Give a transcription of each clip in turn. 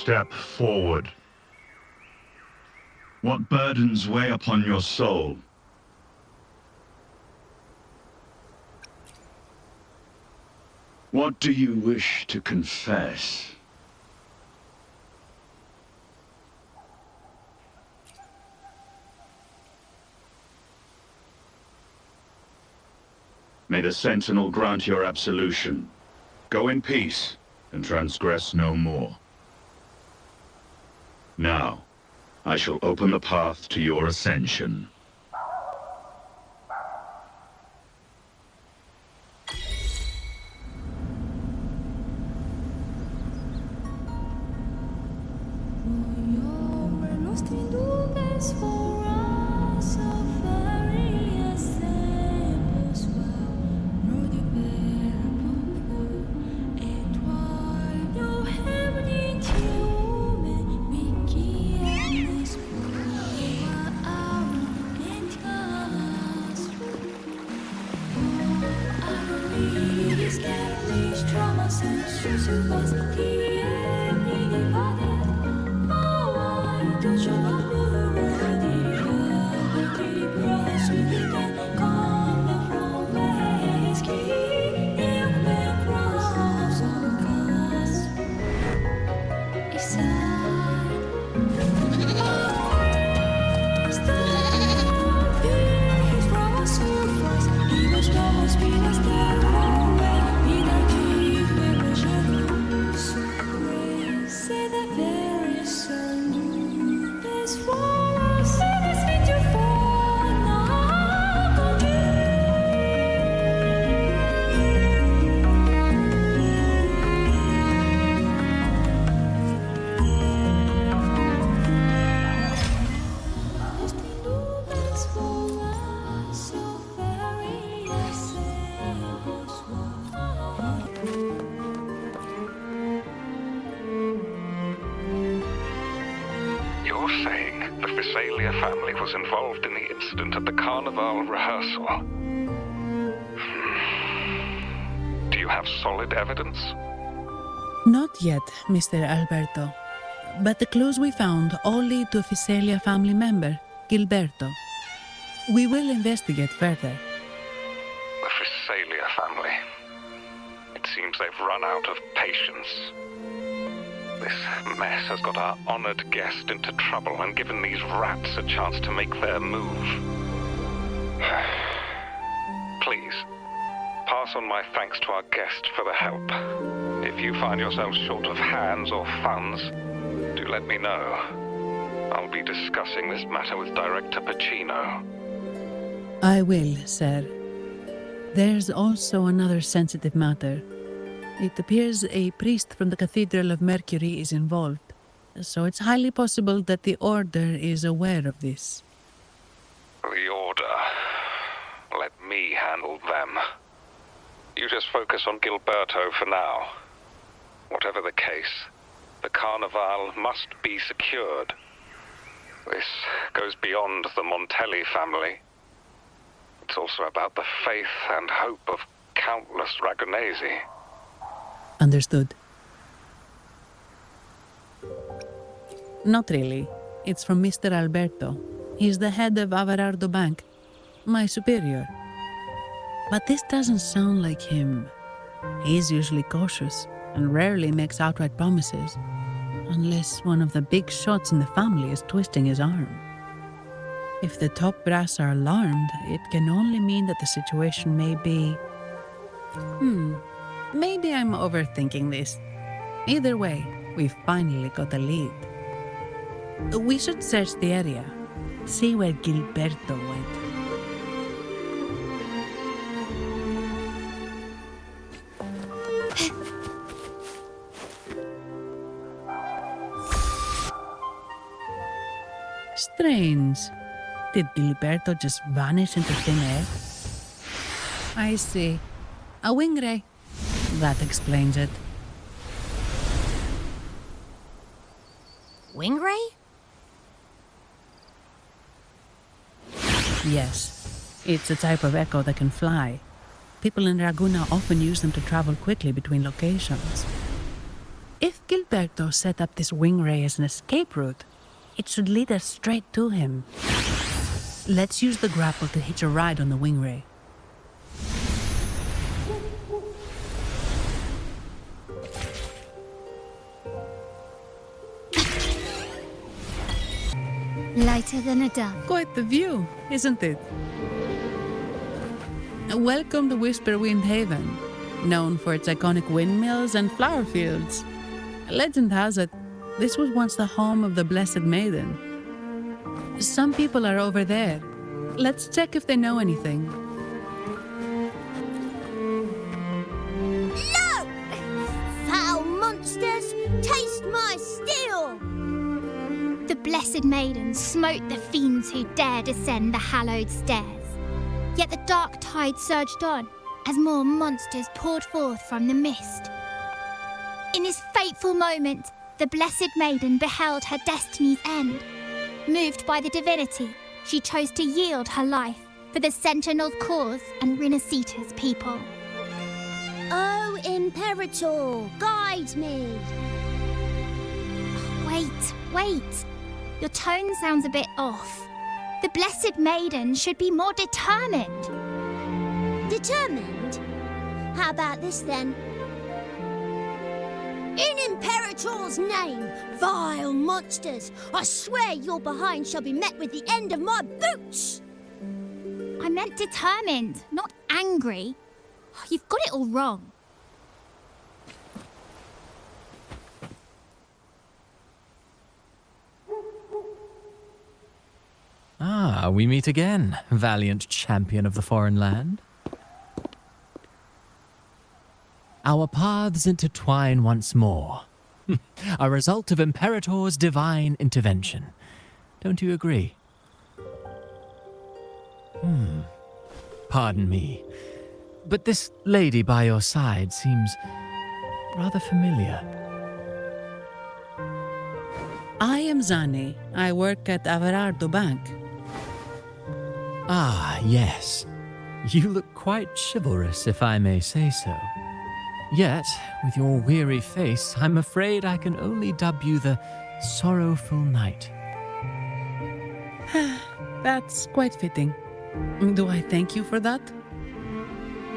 step forward. What burdens weigh upon your soul? What do you wish to confess? May the Sentinel grant your absolution. Go in peace, and transgress no more. Now, I shall open the path to your ascension. Family was involved in the incident at the Carnival rehearsal. Do you have solid evidence? Not yet, Mr. Alberto. But the clues we found all lead to a Visalia family member, Gilberto. We will investigate further. The Visalia family. It seems they've run out of patience. This mess has got our honored guest into trouble and given these rats a chance to make their move. Please, pass on my thanks to our guest for the help. If you find yourselves short of hands or funds, do let me know. I'll be discussing this matter with Director Pacino. I will, sir. There's also another sensitive matter. It appears a priest from the Cathedral of Mercury is involved, so it's highly possible that the Order is aware of this. The Order. Let me handle them. You just focus on Gilberto for now. Whatever the case, the Carnival must be secured. This goes beyond the Montelli family. It's also about the faith and hope of countless Ragonesi. Understood. Not really. It's from Mr. Alberto. He's the head of Averardo Bank, my superior. But this doesn't sound like him. He's usually cautious and rarely makes outright promises, unless one of the big shots in the family is twisting his arm. If the top brass are alarmed, it can only mean that the situation may be... Maybe I'm overthinking this. Either way, we've finally got a lead. We should search the area, see where Gilberto went. Strange. Did Gilberto just vanish into thin air? I see. A wing ray. That explains it. Wing ray? Yes. It's a type of echo that can fly. People in Raguna often use them to travel quickly between locations. If If Gilberto set up this wingray as an escape route, it should lead us straight to him. Let's use the grapple to hitch a ride on the wingray. Lighter than a dove. Quite the view, isn't it? Welcome to Whisperwind Haven, known for its iconic windmills and flower fields. Legend has it, this was once the home of the Blessed Maiden. Some people are over there. Let's check if they know anything. Look! Foul monsters, taste my steel! The Blessed Maiden smote the fiends who dared ascend the hallowed stairs. Yet the dark tide surged on as more monsters poured forth from the mist. In this fateful moment, the Blessed Maiden beheld her destiny's end. Moved by the divinity, she chose to yield her life for the Sentinel's cause and Rinascita's people. Oh, Imperator, guide me! Wait. Your tone sounds a bit off. The Blessed Maiden should be more determined. Determined? How about this then? In Imperator's name, vile monsters, I swear your behind shall be met with the end of my boots! I meant determined, not angry. You've got it all wrong. Ah, we meet again, valiant champion of the foreign land. Our paths intertwine once more. A result of Imperator's divine intervention. Don't you agree? Pardon me, but this lady by your side seems rather familiar. I am Zani. I work at Averardo Bank. Ah, yes. You look quite chivalrous, if I may say so. Yet, with your weary face, I'm afraid I can only dub you the Sorrowful Knight. That's quite fitting. Do I thank you for that?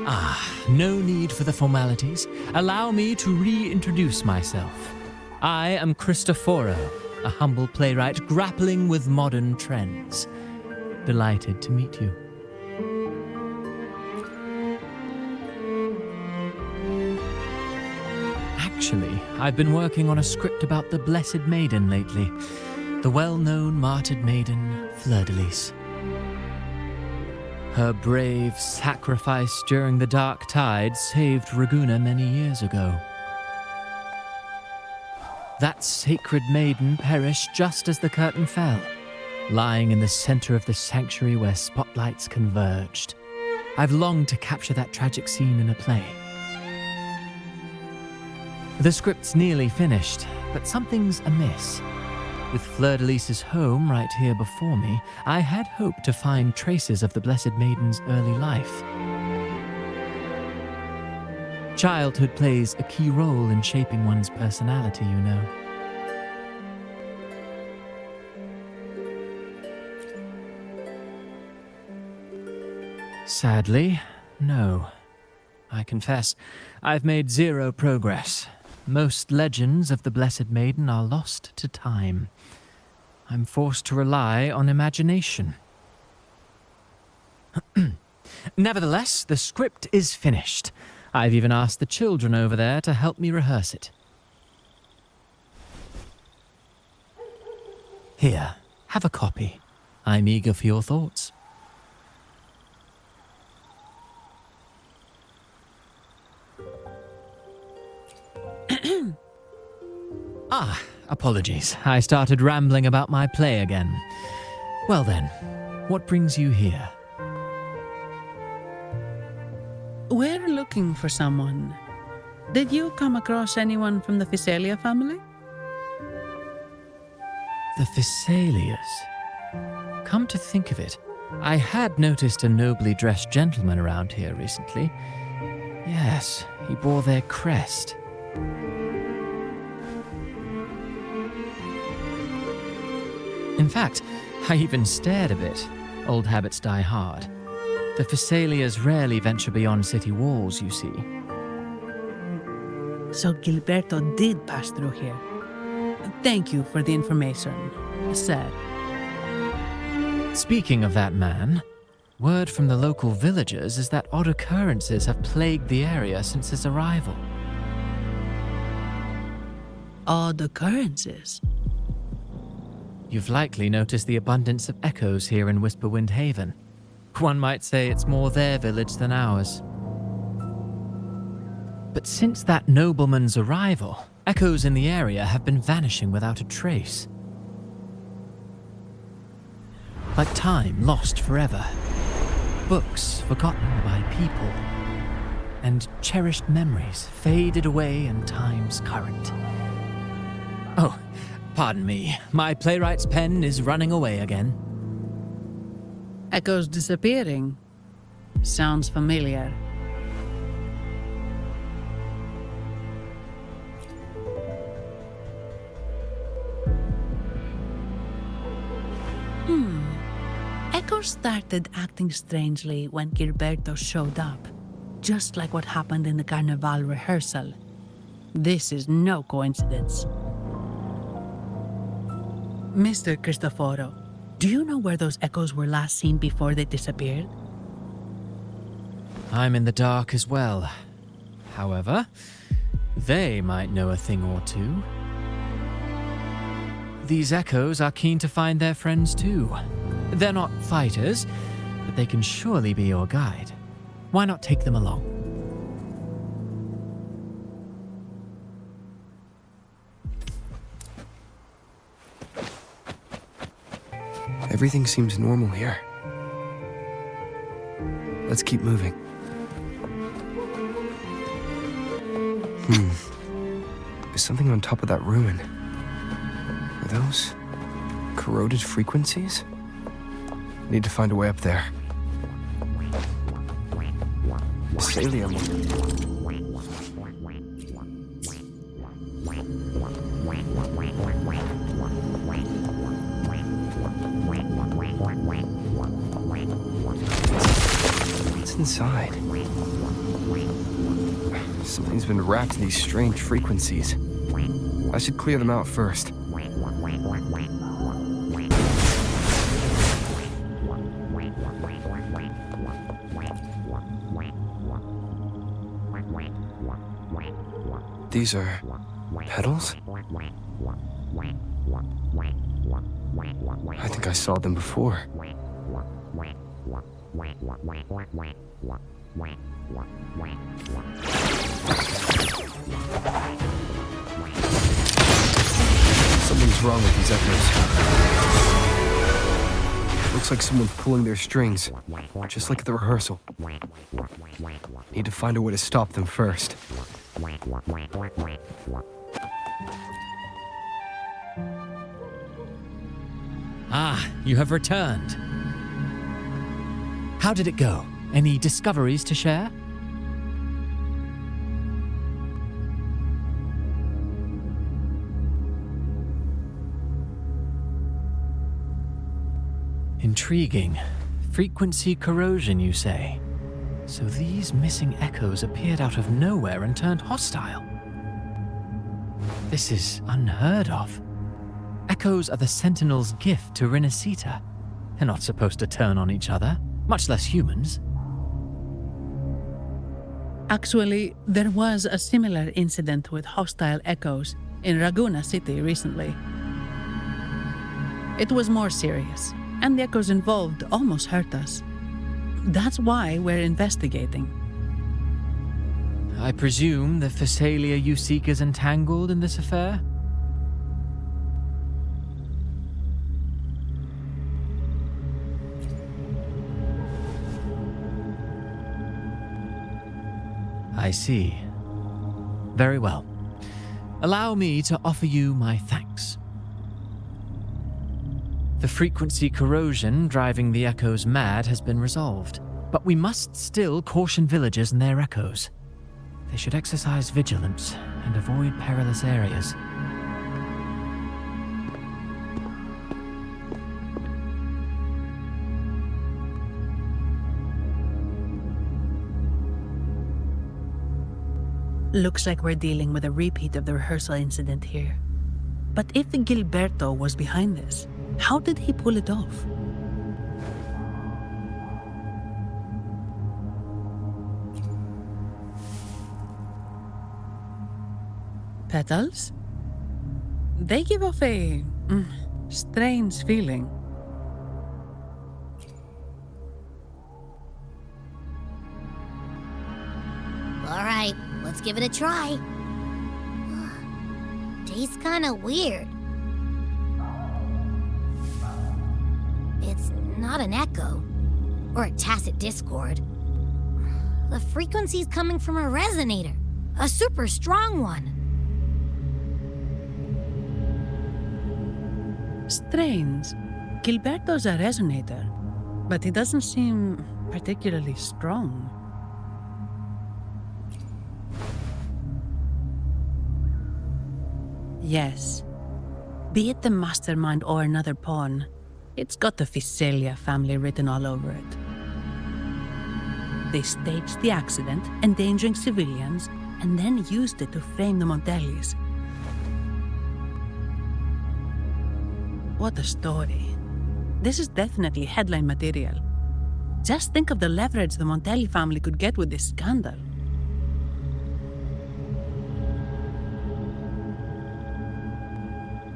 Ah, no need for the formalities. Allow me to reintroduce myself. I am Cristoforo, a humble playwright grappling with modern trends. Delighted to meet you. Actually, I've been working on a script about the Blessed Maiden lately. The well-known martyred maiden, Fleur-de-Lis. Her brave sacrifice during the dark tide saved Ragunna many years ago. That sacred maiden perished just as the curtain fell, lying in the center of the sanctuary where spotlights converged. I've longed to capture that tragic scene in a play. The script's nearly finished, but something's amiss. With Fleur-de-Lis's home right here before me, I had hoped to find traces of the Blessed Maiden's early life. Childhood plays a key role in shaping one's personality, you know. Sadly, no. I confess, I've made zero progress. Most legends of the Blessed Maiden are lost to time. I'm forced to rely on imagination. Nevertheless, the script is finished. I've even asked the children over there to help me rehearse it. Here, have a copy. I'm eager for your thoughts. Apologies. I started rambling about my play again. Well then, what brings you here? We're looking for someone. Did you come across anyone from the Physalia family? The Physalias. Come to think of it, I had noticed a nobly dressed gentleman around here recently. Yes, he bore their crest. In fact, I even stared a bit. Old habits die hard. The Thessalias rarely venture beyond city walls, you see. So Gilberto did pass through here. Thank you for the information, sir. Speaking of that man, word from the local villagers is that odd occurrences have plagued the area since his arrival. Odd occurrences? You've likely noticed the abundance of echoes here in Whisperwind Haven. One might say it's more their village than ours. But since that nobleman's arrival, echoes in the area have been vanishing without a trace. Like time lost forever. Books forgotten by people. And cherished memories faded away in time's current. Oh, pardon me. My playwright's pen is running away again. Echoes disappearing. Sounds familiar. Echoes started acting strangely when Gilberto showed up, just like what happened in the Carnival rehearsal. This is no coincidence. Mr. Cristoforo, do you know where those echoes were last seen before they disappeared? I'm in the dark as well. However, they might know a thing or two. These echoes are keen to find their friends too. They're not fighters, but they can surely be your guide. Why not take them along? Everything seems normal here. Let's keep moving. There's something on top of that ruin. Are those corroded frequencies? Need to find a way up there. Thessalia. What's inside? Something's been wrapped in these strange frequencies. I should clear them out first. These are petals? I think I saw them before. Something's wrong with these echoes. Looks like someone's pulling their strings, just like at the rehearsal. Need to find a way to stop them first. Ah, you have returned. How did it go? Any discoveries to share? Intriguing. Frequency corrosion, you say? So these missing echoes appeared out of nowhere and turned hostile. This is unheard of. Echoes are the Sentinel's gift to Rinascita. They're not supposed to turn on each other, much less humans. Actually, there was a similar incident with hostile echoes in Raguna City recently. It was more serious, and the echoes involved almost hurt us. That's why we're investigating. I presume the Thessalia you seek is entangled in this affair? I see. Very well. Allow me to offer you my thanks. The frequency corrosion driving the echoes mad has been resolved, but we must still caution villagers and their echoes. They should exercise vigilance and avoid perilous areas. Looks like we're dealing with a repeat of the rehearsal incident here. But if Gilberto was behind this, how did he pull it off? Petals? They give off a strange feeling. All right, let's give it a try. Tastes kind of weird. It's not an echo or a tacit discord. The frequency's coming from a resonator, a super strong one. Strange. Gilberto's a resonator, but he doesn't seem particularly strong. Yes. Be it the mastermind or another pawn, it's got the Visalia family written all over it. They staged the accident, endangering civilians, and then used it to frame the Montellis. What a story. This is definitely headline material. Just think of the leverage the Montelli family could get with this scandal.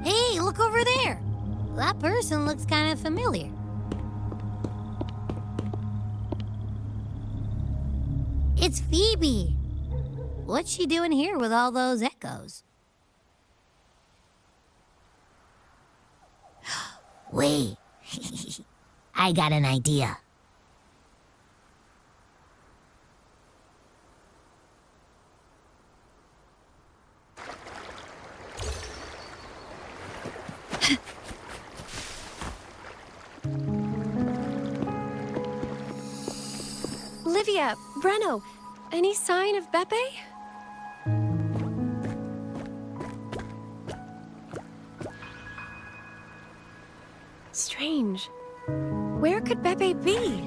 Hey, look over there! That person looks kind of familiar. It's Phoebe! What's she doing here with all those echoes? Wait, I got an idea. Livia, Breno, any sign of Beppe? Strange. Where could Beppe be?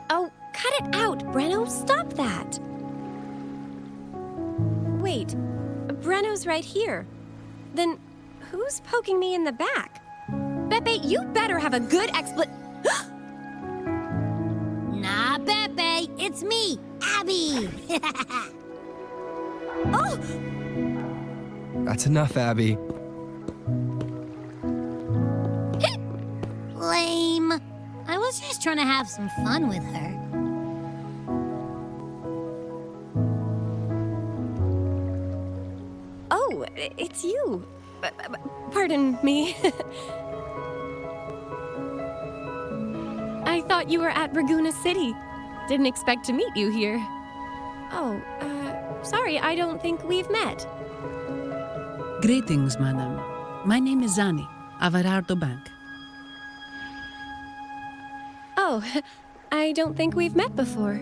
Oh, cut it out, Breno. Stop that. Wait, Breno's right here. Then who's poking me in the back? Beppe, you better have a good Nah, Beppe, it's me, Abby. Oh! That's enough, Abby. Lame. I was just trying to have some fun with her. Oh, it's you. Pardon me. I thought you were at Raguna City. Didn't expect to meet you here. Oh, sorry, I don't think we've met. Greetings, madam. My name is Zani, Averardo Bank. Oh, I don't think we've met before.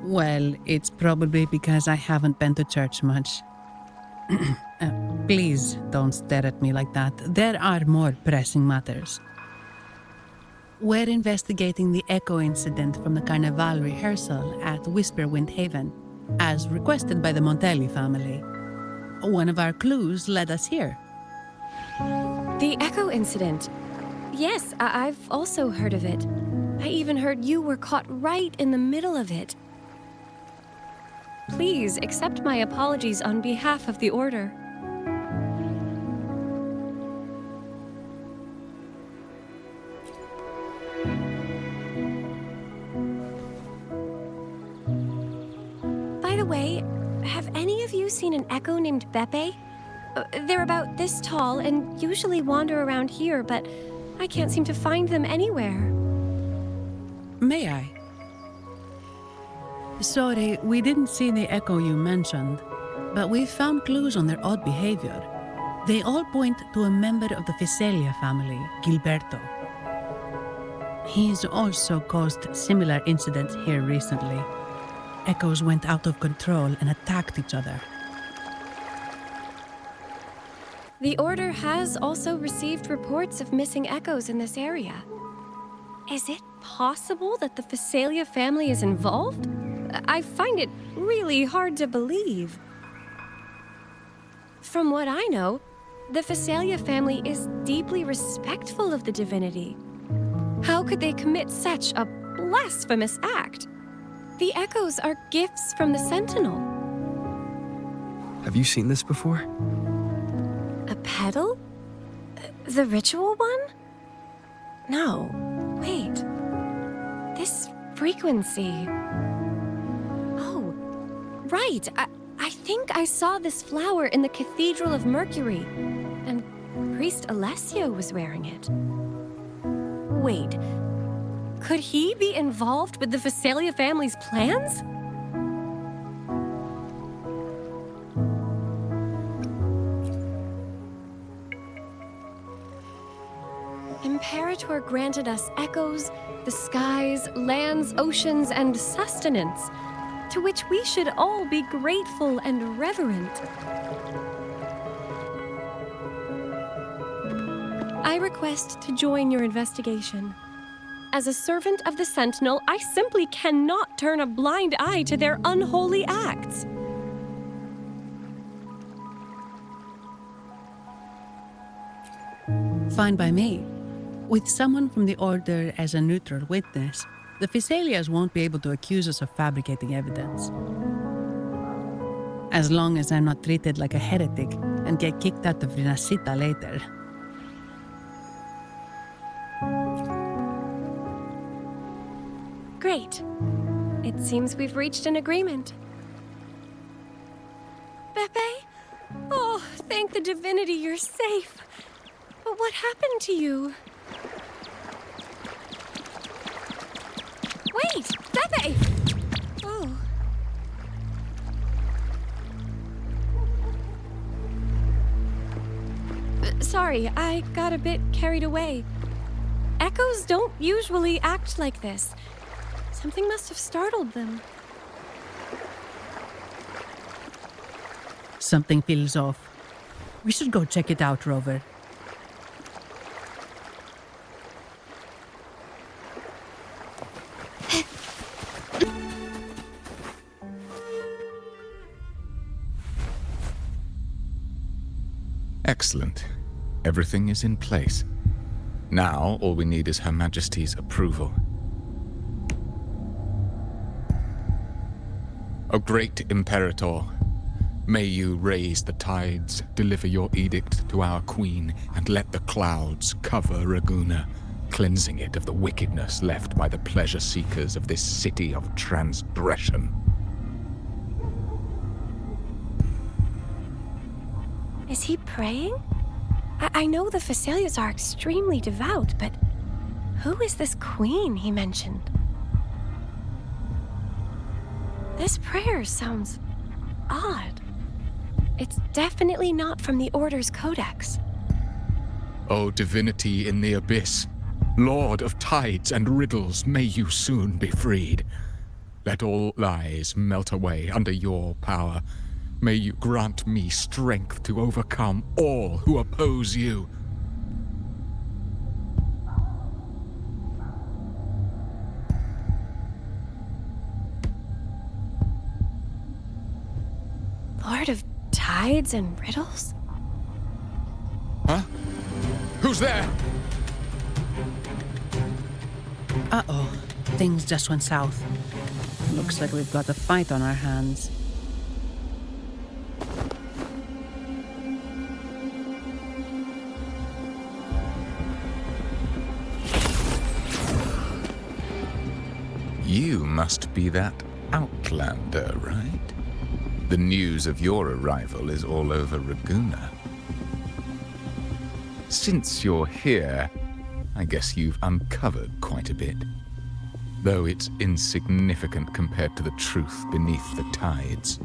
Well, it's probably because I haven't been to church much. Please don't stare at me like that. There are more pressing matters. We're investigating the echo incident from the Carnival rehearsal at Whisperwind Haven, as requested by the Montelli family. One of our clues led us here. The echo incident. Yes, I've also heard of it. I even heard you were caught right in the middle of it. Please accept my apologies on behalf of the Order. By the way, have any of you seen an echo named Beppe? They're about this tall and usually wander around here, but I can't seem to find them anywhere. May I? Sorry, we didn't see the echo you mentioned, but we found clues on their odd behavior. They all point to a member of the Visalia family, Gilberto. He's also caused similar incidents here recently. Echoes went out of control and attacked each other. The Order has also received reports of missing echoes in this area. Is it possible that the Phasalia family is involved? I find it really hard to believe. From what I know, the Phasalia family is deeply respectful of the divinity. How could they commit such a blasphemous act? The echoes are gifts from the Sentinel. Have you seen this before? A pedal? The ritual one? No. Wait. This frequency. Oh, right. I think I saw this flower in the Cathedral of Mercury, and Priest Alessio was wearing it. Wait. Could he be involved with the Phasalia family's plans? Imperator granted us echoes, the skies, lands, oceans, and sustenance, to which we should all be grateful and reverent. I request to join your investigation. As a servant of the Sentinel, I simply cannot turn a blind eye to their unholy acts. Fine by me. With someone from the Order as a neutral witness, the Phasalias won't be able to accuse us of fabricating evidence. As long as I'm not treated like a heretic and get kicked out of Rinascita later. Great. It seems we've reached an agreement. Beppe? Oh, thank the divinity you're safe. But what happened to you? Wait! Beppe! Oh. Sorry, I got a bit carried away. Echoes don't usually act like this. Something must have startled them. Something feels off. We should go check it out, Rover. Excellent. Everything is in place. Now, all we need is Her Majesty's approval. O great Imperator, may you raise the tides, deliver your edict to our queen, and let the clouds cover Ragusa, cleansing it of the wickedness left by the pleasure-seekers of this city of transgression. Is he praying? I know the Phasalias are extremely devout, but who is this queen he mentioned? This prayer sounds odd. It's definitely not from the Order's codex. O divinity in the abyss, Lord of tides and riddles, may you soon be freed. Let all lies melt away under your power. May you grant me strength to overcome all who oppose you. Lord of tides and riddles? Huh? Who's there? Uh-oh. Things just went south. Looks like we've got a fight on our hands. You must be that outlander, right? The news of your arrival is all over Ragusa. Since you're here, I guess you've uncovered quite a bit. Though it's insignificant compared to the truth beneath the tides.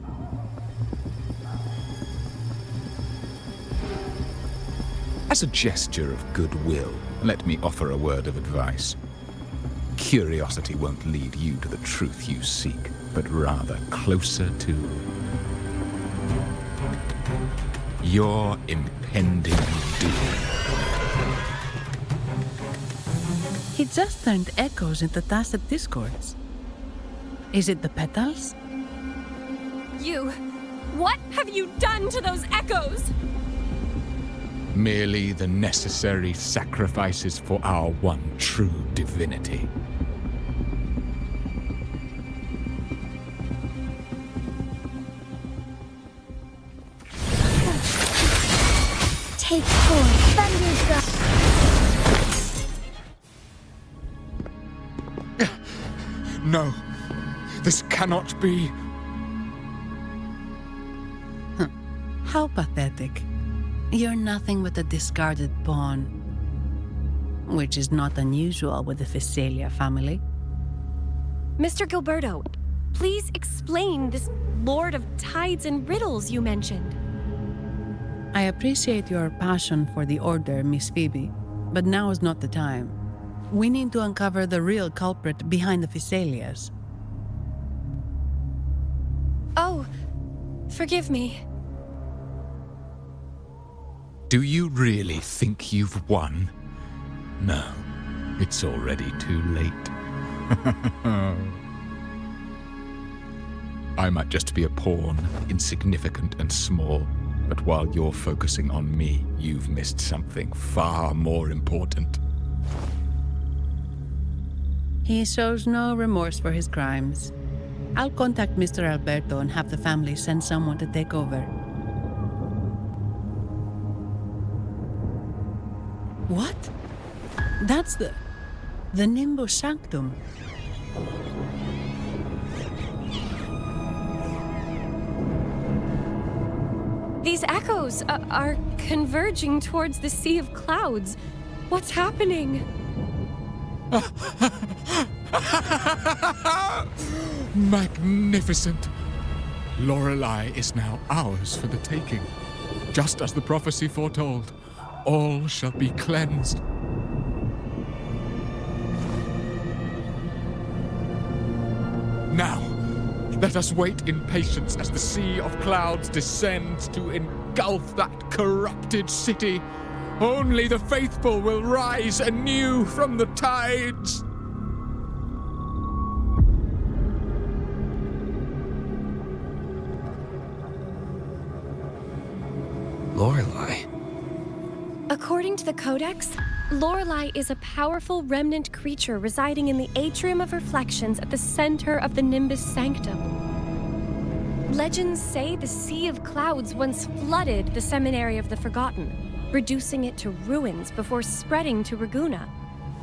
As a gesture of goodwill, let me offer a word of advice. Curiosity won't lead you to the truth you seek, but rather closer to your impending doom. He just turned echoes into tacit discords. Is it the petals? What have you done to those echoes? Merely the necessary sacrifices for our one true divinity. Take 4, Thunder God. No, this cannot be. How pathetic. You're nothing but a discarded pawn. Which is not unusual with the Physalia family. Mr. Gilberto, please explain this Lord of Tides and Riddles you mentioned. I appreciate your passion for the Order, Miss Phoebe, but now is not the time. We need to uncover the real culprit behind the Physalias. Oh, forgive me. Do you really think you've won? No, it's already too late. I might just be a pawn, insignificant and small, but while you're focusing on me, you've missed something far more important. He shows no remorse for his crimes. I'll contact Mr. Alberto and have the family send someone to take over. What? That's the Nimbus Sanctum. These echoes are converging towards the Sea of Clouds. What's happening? Magnificent! Lorelei is now ours for the taking. Just as the prophecy foretold, all shall be cleansed. Now, let us wait in patience as the Sea of Clouds descends to engulf that corrupted city. Only the faithful will rise anew from the tides. Lorelei. According to the Codex, Lorelei is a powerful remnant creature residing in the Atrium of Reflections at the center of the Nimbus Sanctum. Legends say the Sea of Clouds once flooded the Seminary of the Forgotten, reducing it to ruins before spreading to Raguna.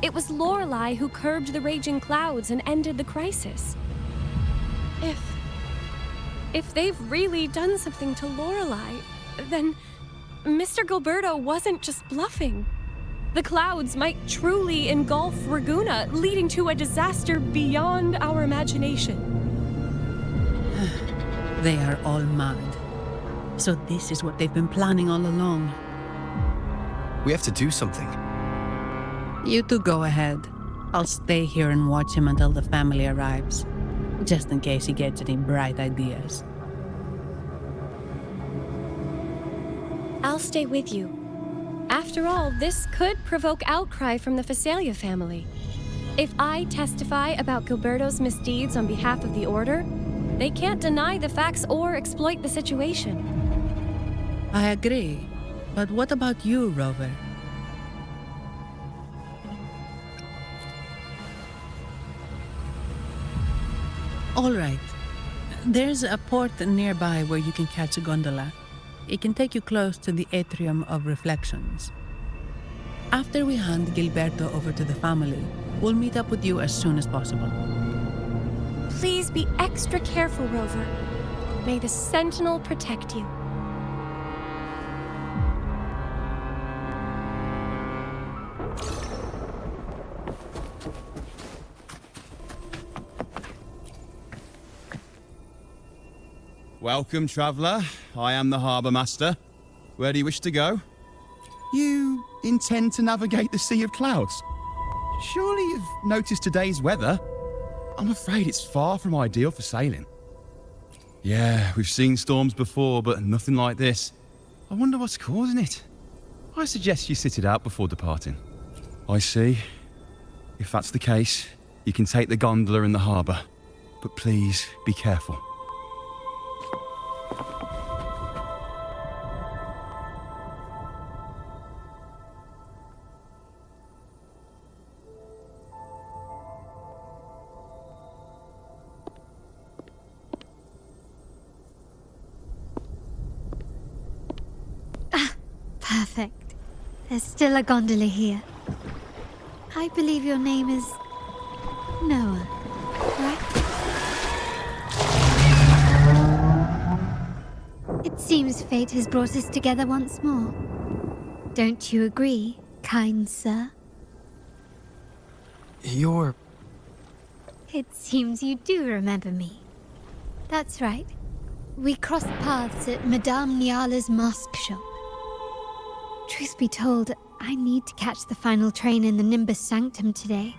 It was Lorelei who curbed the raging clouds and ended the crisis. If they've really done something to Lorelei, then Mr. Gilberto wasn't just bluffing. The clouds might truly engulf Raguna, leading to a disaster beyond our imagination. They are all mad. So this is what they've been planning all along. We have to do something. You two go ahead. I'll stay here and watch him until the family arrives, just in case he gets any bright ideas. I'll stay with you. After all, this could provoke outcry from the Physalia family. If I testify about Gilberto's misdeeds on behalf of the Order, they can't deny the facts or exploit the situation. I agree. But what about you, Rover? All right. There's a port nearby where you can catch a gondola. It can take you close to the Atrium of Reflections. After we hand Gilberto over to the family, we'll meet up with you as soon as possible. Please be extra careful, Rover. May the Sentinel protect you. Welcome, traveller. I am the Harbour Master. Where do you wish to go? You intend to navigate the Sea of Clouds? Surely you've noticed today's weather. I'm afraid it's far from ideal for sailing. Yeah, we've seen storms before, but nothing like this. I wonder what's causing it. I suggest you sit it out before departing. I see. If that's the case, you can take the gondola in the harbour. But please, be careful. Perfect. There's still a gondola here. I believe your name is Noah, right? It seems fate has brought us together once more. Don't you agree, kind sir? You're... It seems you do remember me. That's right. We crossed paths at Madame Niala's mask shop. Truth be told, I need to catch the final train in the Nimbus Sanctum today.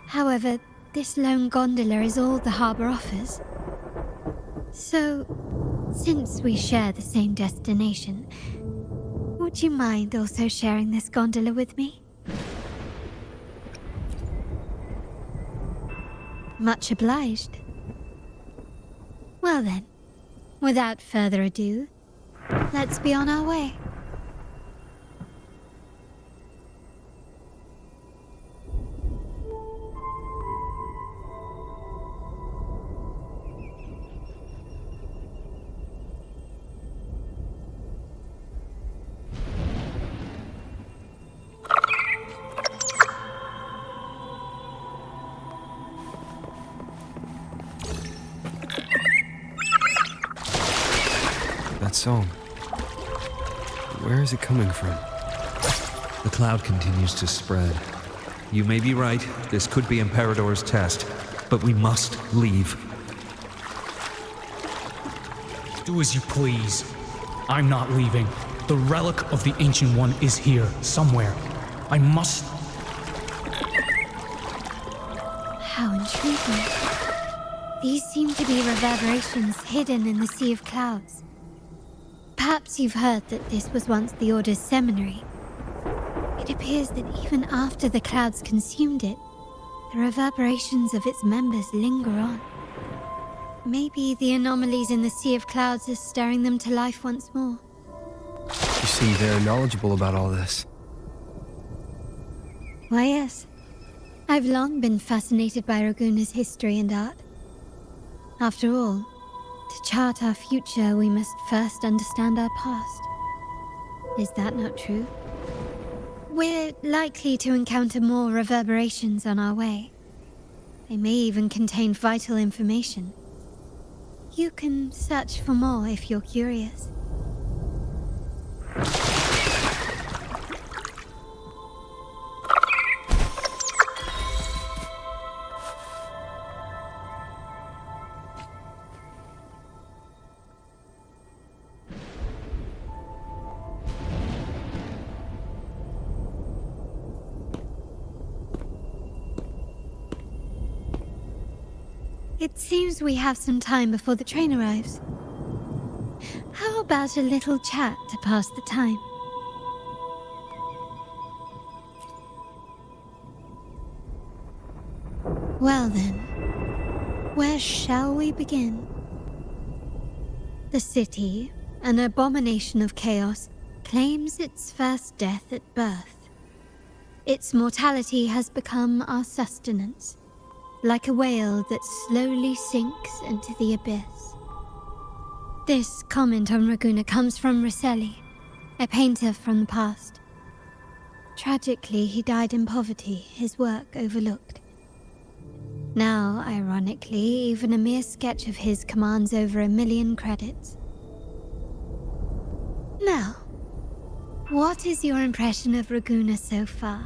However, this lone gondola is all the harbour offers. So, since we share the same destination, would you mind also sharing this gondola with me? Much obliged. Well then, without further ado, let's be on our way. That song. Where is it coming from? The cloud continues to spread. You may be right, this could be Imperador's test, but we must leave. Do as you please. I'm not leaving. The relic of the Ancient One is here, somewhere. I must... How intriguing. These seem to be reverberations hidden in the sea of clouds. Perhaps you've heard that this was once the Order's seminary. It appears that even after the clouds consumed it, the reverberations of its members linger on. Maybe the anomalies in the sea of clouds are stirring them to life once more. You seem very knowledgeable about all this. Why, yes. I've long been fascinated by Raguna's history and art. After all, to chart our future, we must first understand our past. Is that not true? We're likely to encounter more reverberations on our way. They may even contain vital information. You can search for more if you're curious. It seems we have some time before the train arrives. How about a little chat to pass the time? Well then, where shall we begin? The city, an abomination of chaos, claims its first death at birth. Its mortality has become our sustenance, like a whale that slowly sinks into the abyss. This comment on Raguna comes from Roselli, a painter from the past. Tragically, he died in poverty, his work overlooked. Now, ironically, even a mere sketch of his commands over 1 million credits. Now, what is your impression of Raguna so far?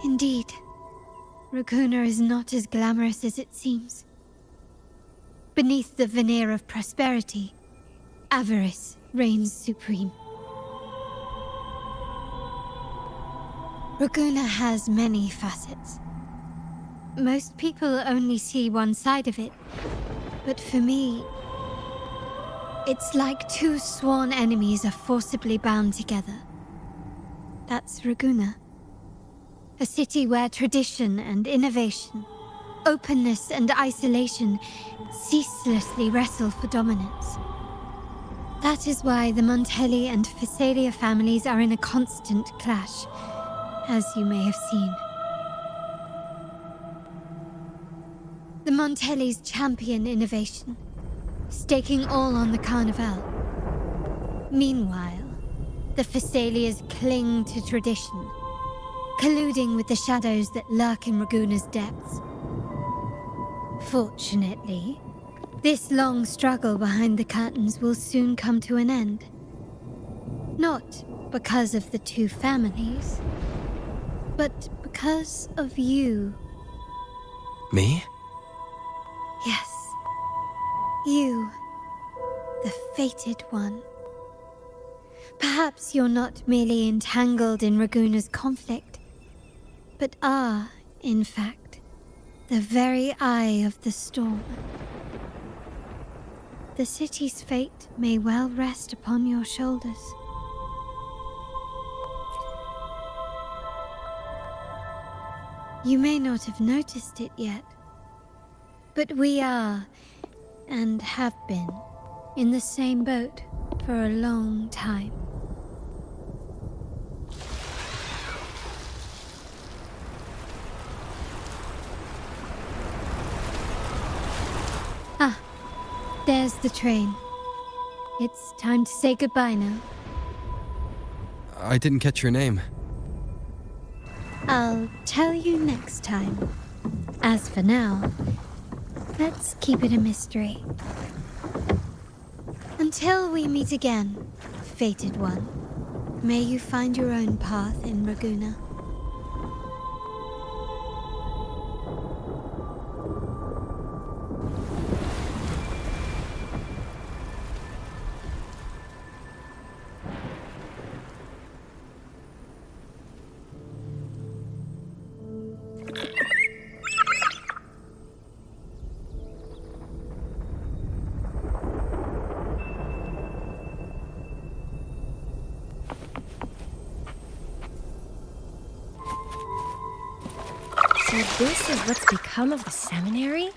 Indeed, Raguna is not as glamorous as it seems. Beneath the veneer of prosperity, avarice reigns supreme. Raguna has many facets. most people only see one side of it. But for me, it's like two sworn enemies are forcibly bound together. That's Ragusa. A city where tradition and innovation, openness and isolation ceaselessly wrestle for dominance. That is why the Montelli and Phasalia families are in a constant clash, as you may have seen. The Montellis champion innovation, staking all on the Carnival. Meanwhile, the Phasalias cling to tradition, colluding with the shadows that lurk in Ragusa's depths. Fortunately, this long struggle behind the curtains will soon come to an end. Not because of the two families, but because of you. Me? Yes. You. The fated one. Perhaps you're not merely entangled in Ragusa's conflict, but are, in fact, the very eye of the storm. The city's fate may well rest upon your shoulders. You may not have noticed it yet, but we are, and have been, in the same boat for a long time. Ah, there's the train. It's time to say goodbye now. I didn't catch your name. I'll tell you next time. As for now, let's keep it a mystery. Until we meet again, fated one, may you find your own path in Ragusa. So this is what's become of the seminary?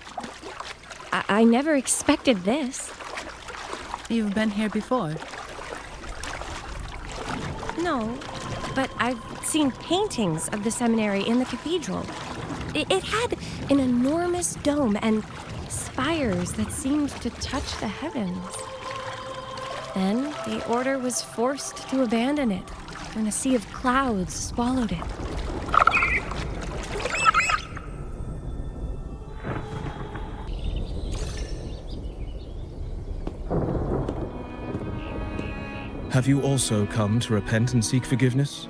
I never expected this. You've been here before? No, but I've seen paintings of the seminary in the cathedral. It had an enormous dome and spires that seemed to touch the heavens. Then the order was forced to abandon it when a sea of clouds swallowed it. Have you also come to repent and seek forgiveness?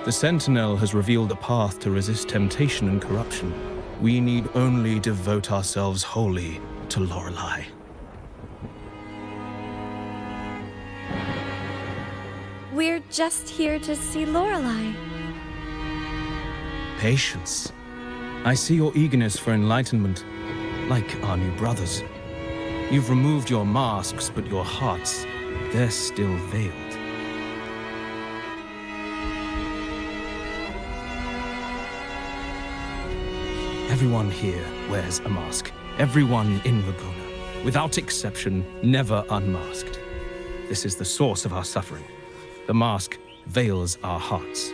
The Sentinel has revealed a path to resist temptation and corruption. We need only devote ourselves wholly to Lorelei. We're just here to see Lorelei. Patience. I see your eagerness for enlightenment, like our new brothers. You've removed your masks, but your hearts, they're still veiled. Everyone here wears a mask. Everyone in Ragusa, without exception, never unmasked. This is the source of our suffering. The mask veils our hearts.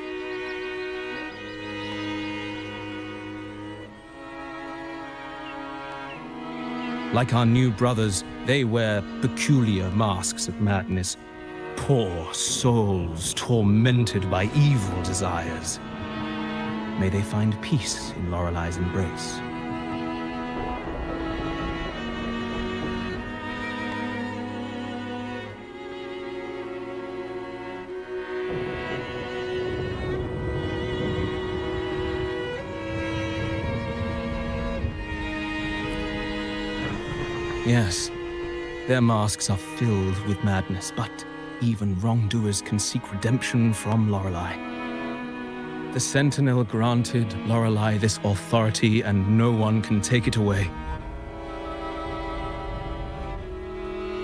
Like our new brothers, they wear peculiar masks of madness. Poor souls tormented by evil desires. May they find peace in Lorelei's embrace. Yes, their masks are filled with madness, but even wrongdoers can seek redemption from Lorelei. The Sentinel granted Lorelei this authority, and no one can take it away.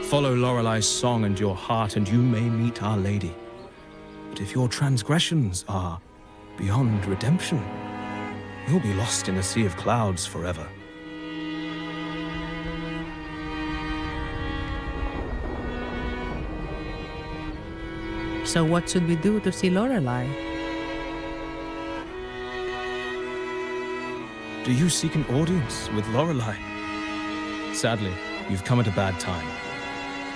Follow Lorelei's song and your heart, and you may meet Our Lady. But if your transgressions are beyond redemption, you'll be lost in a sea of clouds forever. So what should we do to see Lorelei? Do you seek an audience with Lorelei? Sadly, you've come at a bad time.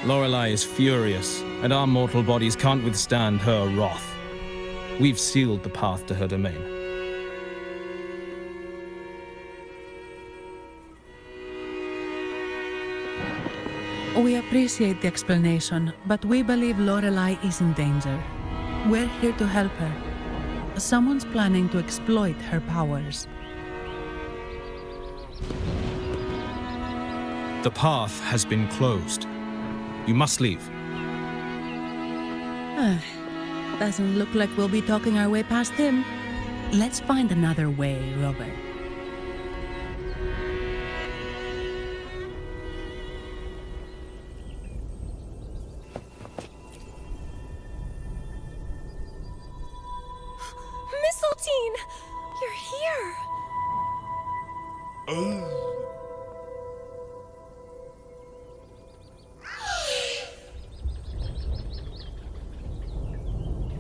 Lorelei is furious, and our mortal bodies can't withstand her wrath. We've sealed the path to her domain. We appreciate the explanation, but we believe Lorelei is in danger. We're here to help her. Someone's planning to exploit her powers. The path has been closed. You must leave. Doesn't look like we'll be talking our way past him. Let's find another way, Rover. Mistletoe! You're here!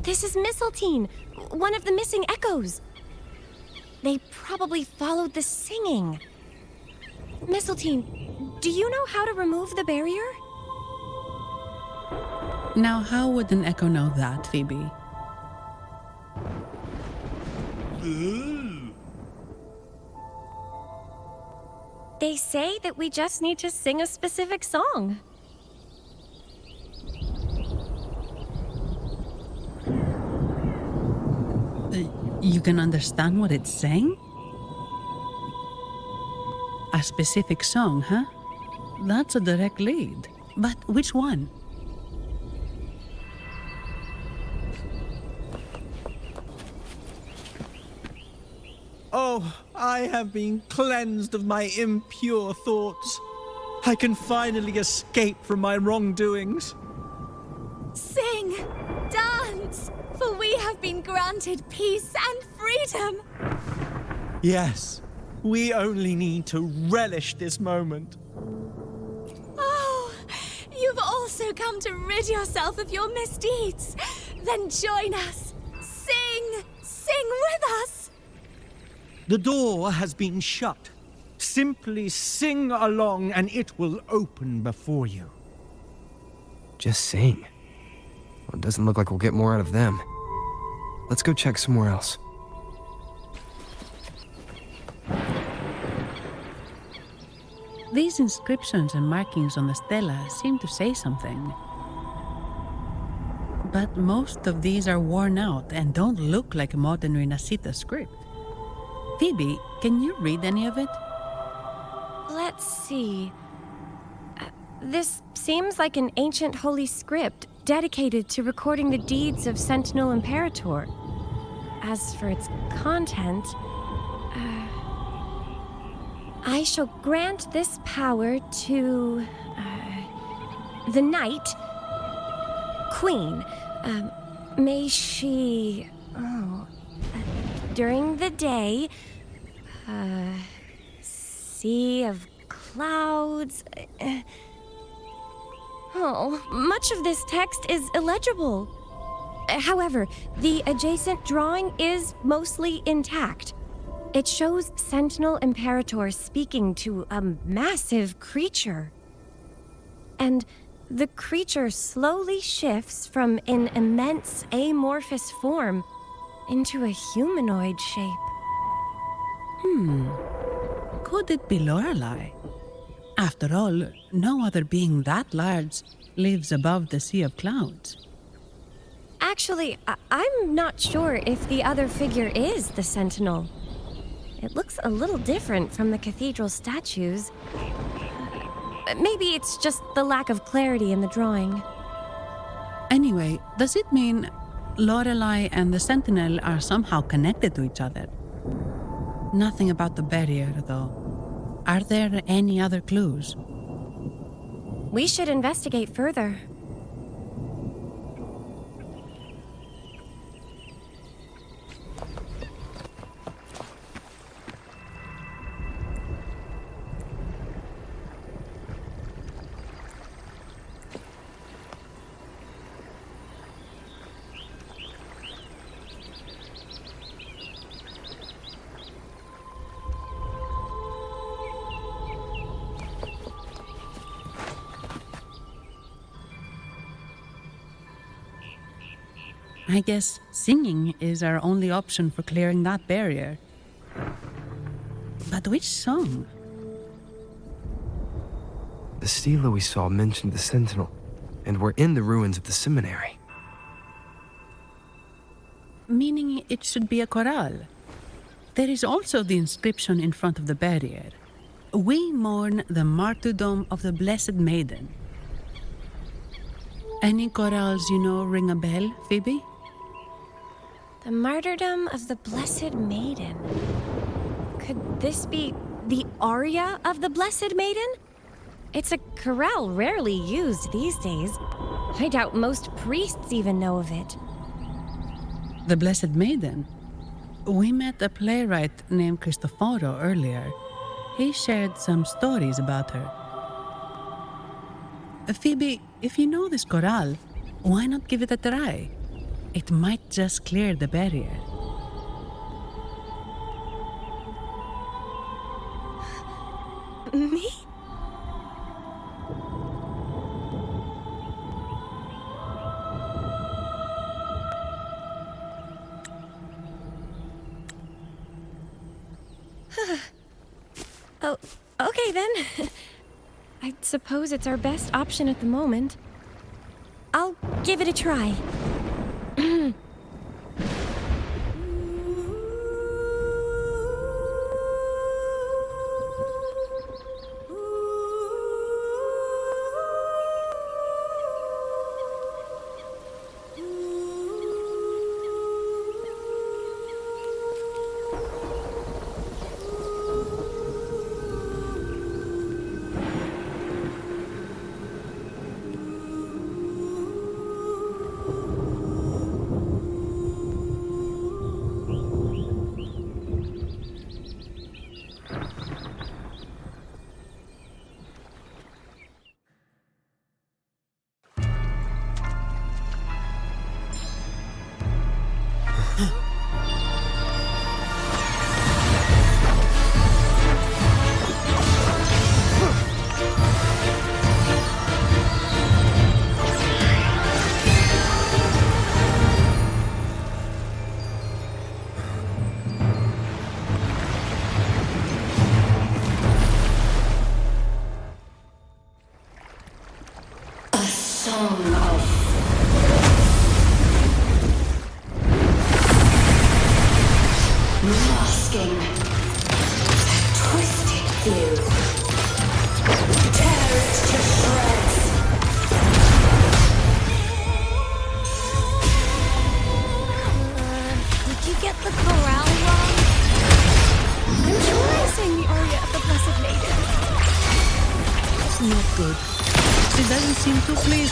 This is Mistletoe, one of the missing echoes. They probably followed the singing. Mistletoe, do you know how to remove the barrier? Now, how would an echo know that, Phoebe? They say that we just need to sing a specific song. You can understand what it's saying? A specific song, huh? That's a direct lead. But which one? Oh, I have been cleansed of my impure thoughts. I can finally escape from my wrongdoings. Sing! Dance! For we have been granted peace and freedom! Yes, we only need to relish this moment. Oh, you've also come to rid yourself of your misdeeds. Then join us. Sing! Sing with us! The door has been shut. Simply sing along and it will open before you. Just sing. Well, it doesn't look like we'll get more out of them. Let's go check somewhere else. These inscriptions and markings on the stela seem to say something. But most of these are worn out and don't look like a modern Rinascita script. Phoebe, can you read any of it? Let's see. This seems like an ancient holy script dedicated to recording the deeds of Sentinel Imperator. As for its content, I shall grant this power to the Knight Queen. May she, during the day, sea of clouds. Much of this text is illegible. However, the adjacent drawing is mostly intact. It shows Sentinel Imperator speaking to a massive creature. And the creature slowly shifts from an immense amorphous form into a humanoid shape. Could it be Lorelei? After all, no other being that large lives above the sea of clouds. Actually, I'm not sure if the other figure is the Sentinel. It looks a little different from the cathedral statues. Maybe it's just the lack of clarity in the drawing. Anyway, does it mean Lorelei and the Sentinel are somehow connected to each other. Nothing about the barrier, though. Are there any other clues? We should investigate further. I guess singing is our only option for clearing that barrier. But which song? The stela we saw mentioned the Sentinel, and we're in the ruins of the seminary. Meaning it should be a chorale. There is also the inscription in front of the barrier. We mourn the martyrdom of the Blessed Maiden. Any chorales you know ring a bell, Phoebe? The martyrdom of the Blessed Maiden. Could this be the aria of the Blessed Maiden? It's a chorale rarely used these days. I doubt most priests even know of it. The Blessed Maiden? We met a playwright named Cristoforo earlier. He shared some stories about her. Phoebe, if you know this chorale, why not give it a try? It might just clear the barrier. Me? Oh, okay then. I suppose it's our best option at the moment. I'll give it a try.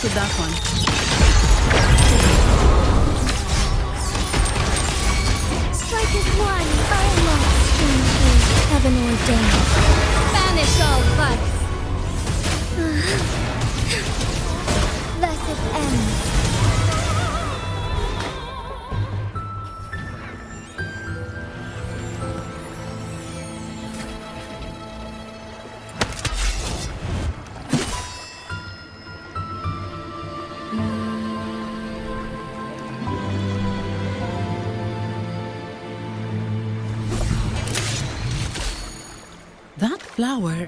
With that one. Strike is one, our lost strangely, heaven ordained. Banish all vice. Thus it ends. That flower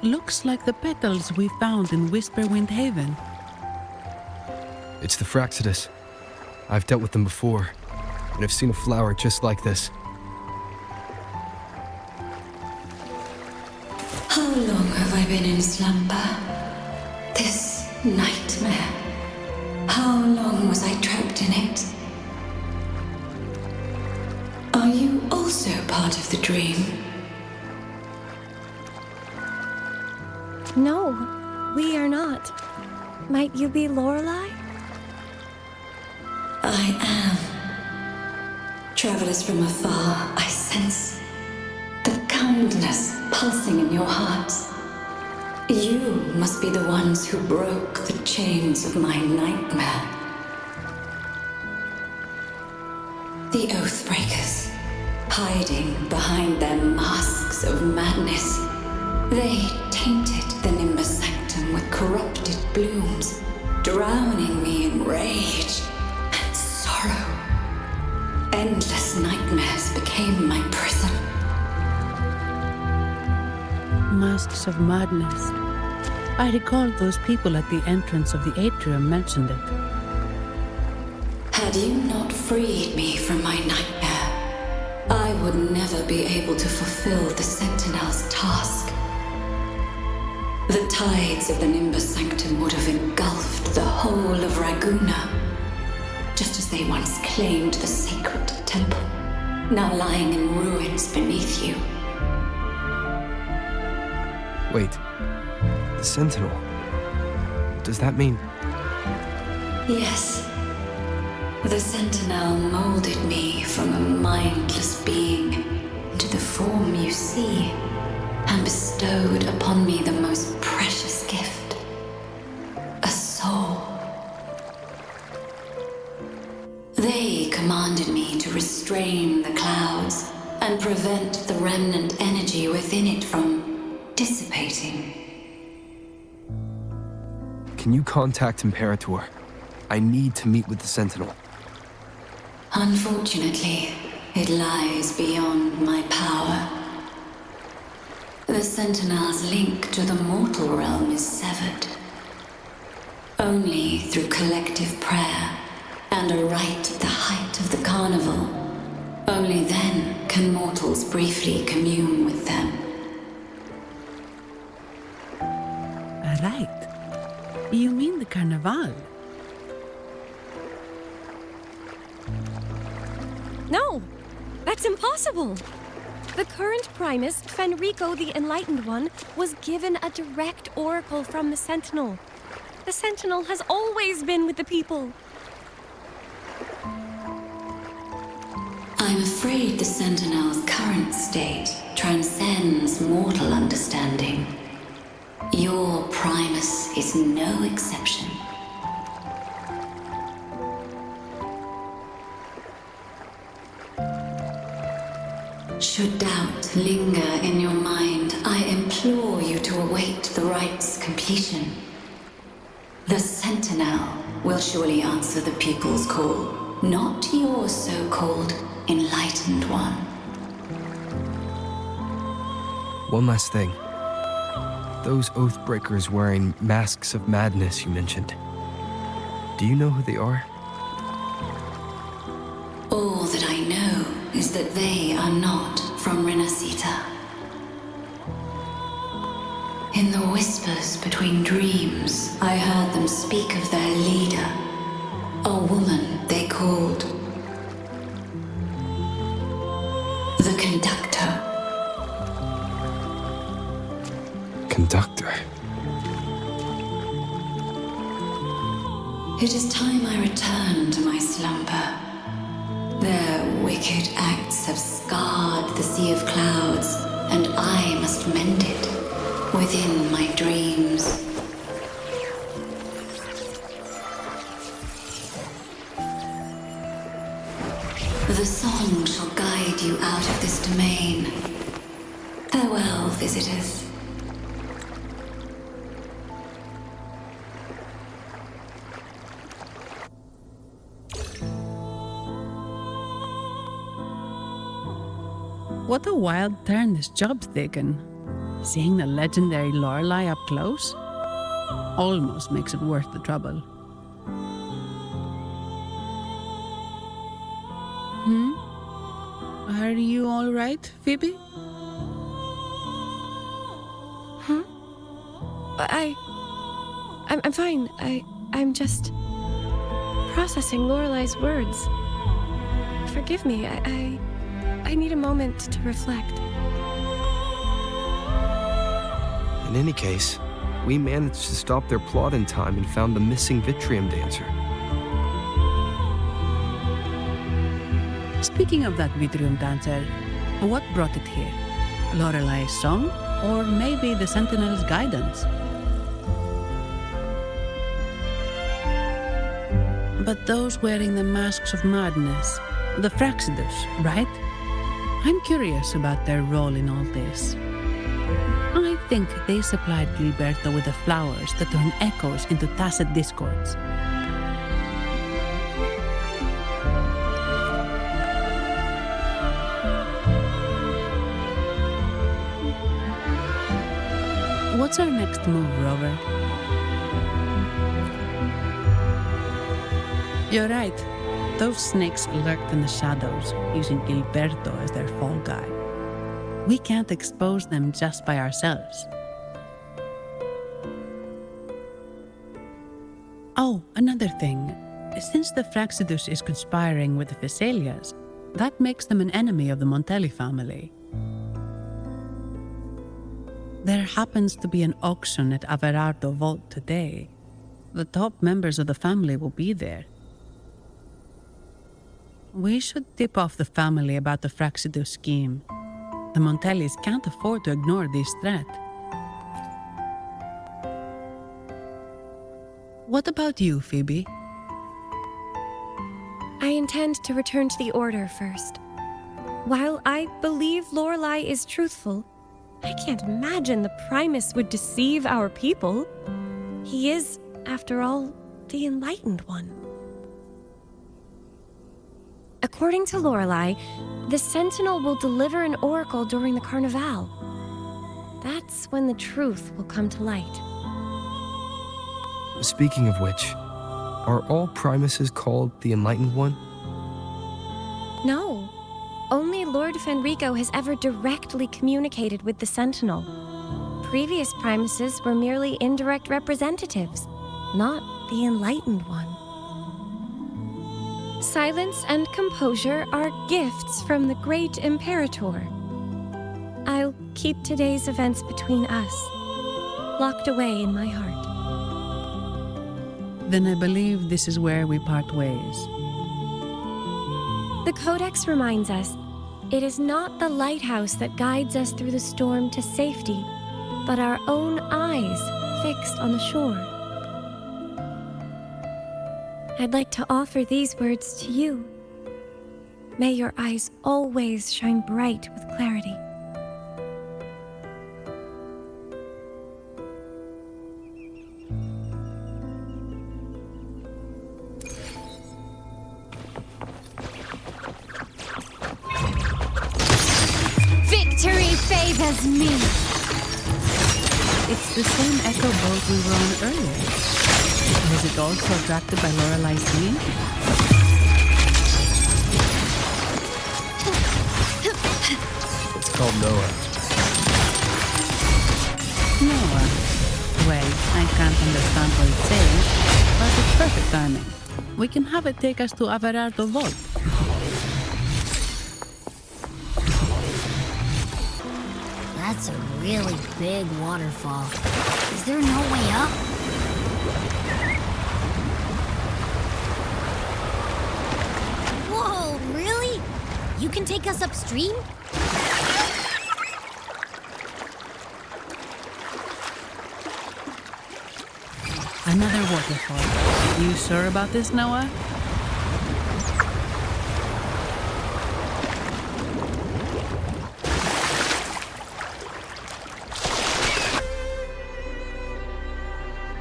looks like the petals we found in Whisperwind Haven. It's the Fraxidus. I've dealt with them before, and I've seen a flower just like this. How long have I been in slumber? This nightmare. How long was I trapped in it? also part of the dream? No, we are not. Might you be Lorelei? I am. Travelers from afar, I sense the kindness pulsing in your hearts. You must be the ones who broke the chains of my nightmare. The Oathbreakers, hiding behind their masks of madness. They tainted the Nimbus Sanctum with corrupted blooms, drowning me in rage and sorrow. Endless nightmares became my prison. Masks of madness. I recall those people at the entrance of the atrium mentioned it. Had you not freed me from my nightmare, I would never be able to fulfill the Sentinel's task. The tides of the Nimbus Sanctum would have engulfed the whole of Raguna, just as they once claimed the sacred temple, now lying in ruins beneath you. Wait, the Sentinel. Does that mean... Yes. The Sentinel molded me from a mindless being into the form you see, and bestowed upon me the most precious gift, a soul. They commanded me to restrain the clouds and prevent the remnant energy within it from dissipating. Can you contact Imperator? I need to meet with the Sentinel. Unfortunately, it lies beyond my power. The Sentinel's link to the mortal realm is severed. Only through collective prayer and a rite at the height of the carnival, only then can mortals briefly commune with them. Right. You mean the Carnival? No! That's impossible! The current Primus, Fenrico the Enlightened One, was given a direct oracle from the Sentinel. The Sentinel has always been with the people. I'm afraid the Sentinel's current state transcends mortal understanding. Your Primus is no exception. Should doubt linger in your mind, I implore you to await the rite's completion. The Sentinel will surely answer the people's call, not your so-called Enlightened One. One last thing. Those Oathbreakers wearing masks of madness you mentioned. Do you know who they are? All that I know is that they are not from Rinascita. In the whispers between dreams, I heard them speak of their leader, a woman they called the Conductor. Conductor? It is time I return to my slumber. Their wicked acts have scarred the sea of clouds, and I must mend it within my dreams. The song shall guide you out of this domain. Farewell, visitors. What a wild turn this job's taken. Seeing the legendary Lorelei up close almost makes it worth the trouble. Are you all right, Phoebe? Huh? I'm fine. I'm just processing Lorelei's words. Forgive me. I need a moment to reflect. In any case, we managed to stop their plot in time and found the missing Vitrium dancer. Speaking of that Vitrium dancer, what brought it here? Lorelei's song? Or maybe the Sentinel's guidance? But those wearing the masks of madness, the Fraxidus, right? I'm curious about their role in all this. I think they supplied Gilberto with the flowers that turn echoes into tacit discords. What's our next move, Rover? You're right. Those snakes lurked in the shadows, using Gilberto as their fall guy. We can't expose them just by ourselves. Oh, another thing. Since the Fraxidus is conspiring with the Phassalias, that makes them an enemy of the Montelli family. There happens to be an auction at Averardo Vault today. The top members of the family will be there. We should tip off the family about the Fraxidus scheme. The Montellis can't afford to ignore this threat. What about you, Phoebe? I intend to return to the Order first. While I believe Lorelei is truthful, I can't imagine the Primus would deceive our people. He is, after all, the Enlightened One. According to Lorelei, the Sentinel will deliver an oracle during the Carnival. That's when the truth will come to light. Speaking of which, are all Primuses called the Enlightened One? No. Only Lord Fenrico has ever directly communicated with the Sentinel. Previous Primuses were merely indirect representatives, not the Enlightened One. Silence and composure are gifts from the great Imperator. I'll keep today's events between us, locked away in my heart. Then I believe this is where we part ways. The Codex reminds us, it is not the lighthouse that guides us through the storm to safety, but our own eyes fixed on the shore. I'd like to offer these words to you. May your eyes always shine bright with clarity. Victory favors me! It's the same echo boat we were on earlier. Was it also attracted by Lorelei's singing? It's called Noah. Noah. Wait, I can't understand what it's saying, but it's perfect timing. We can have it take us to Averardo Vault. That's a really big waterfall. Is there no way up? Whoa, really? You can take us upstream? Another waterfall. You sure about this, Noah?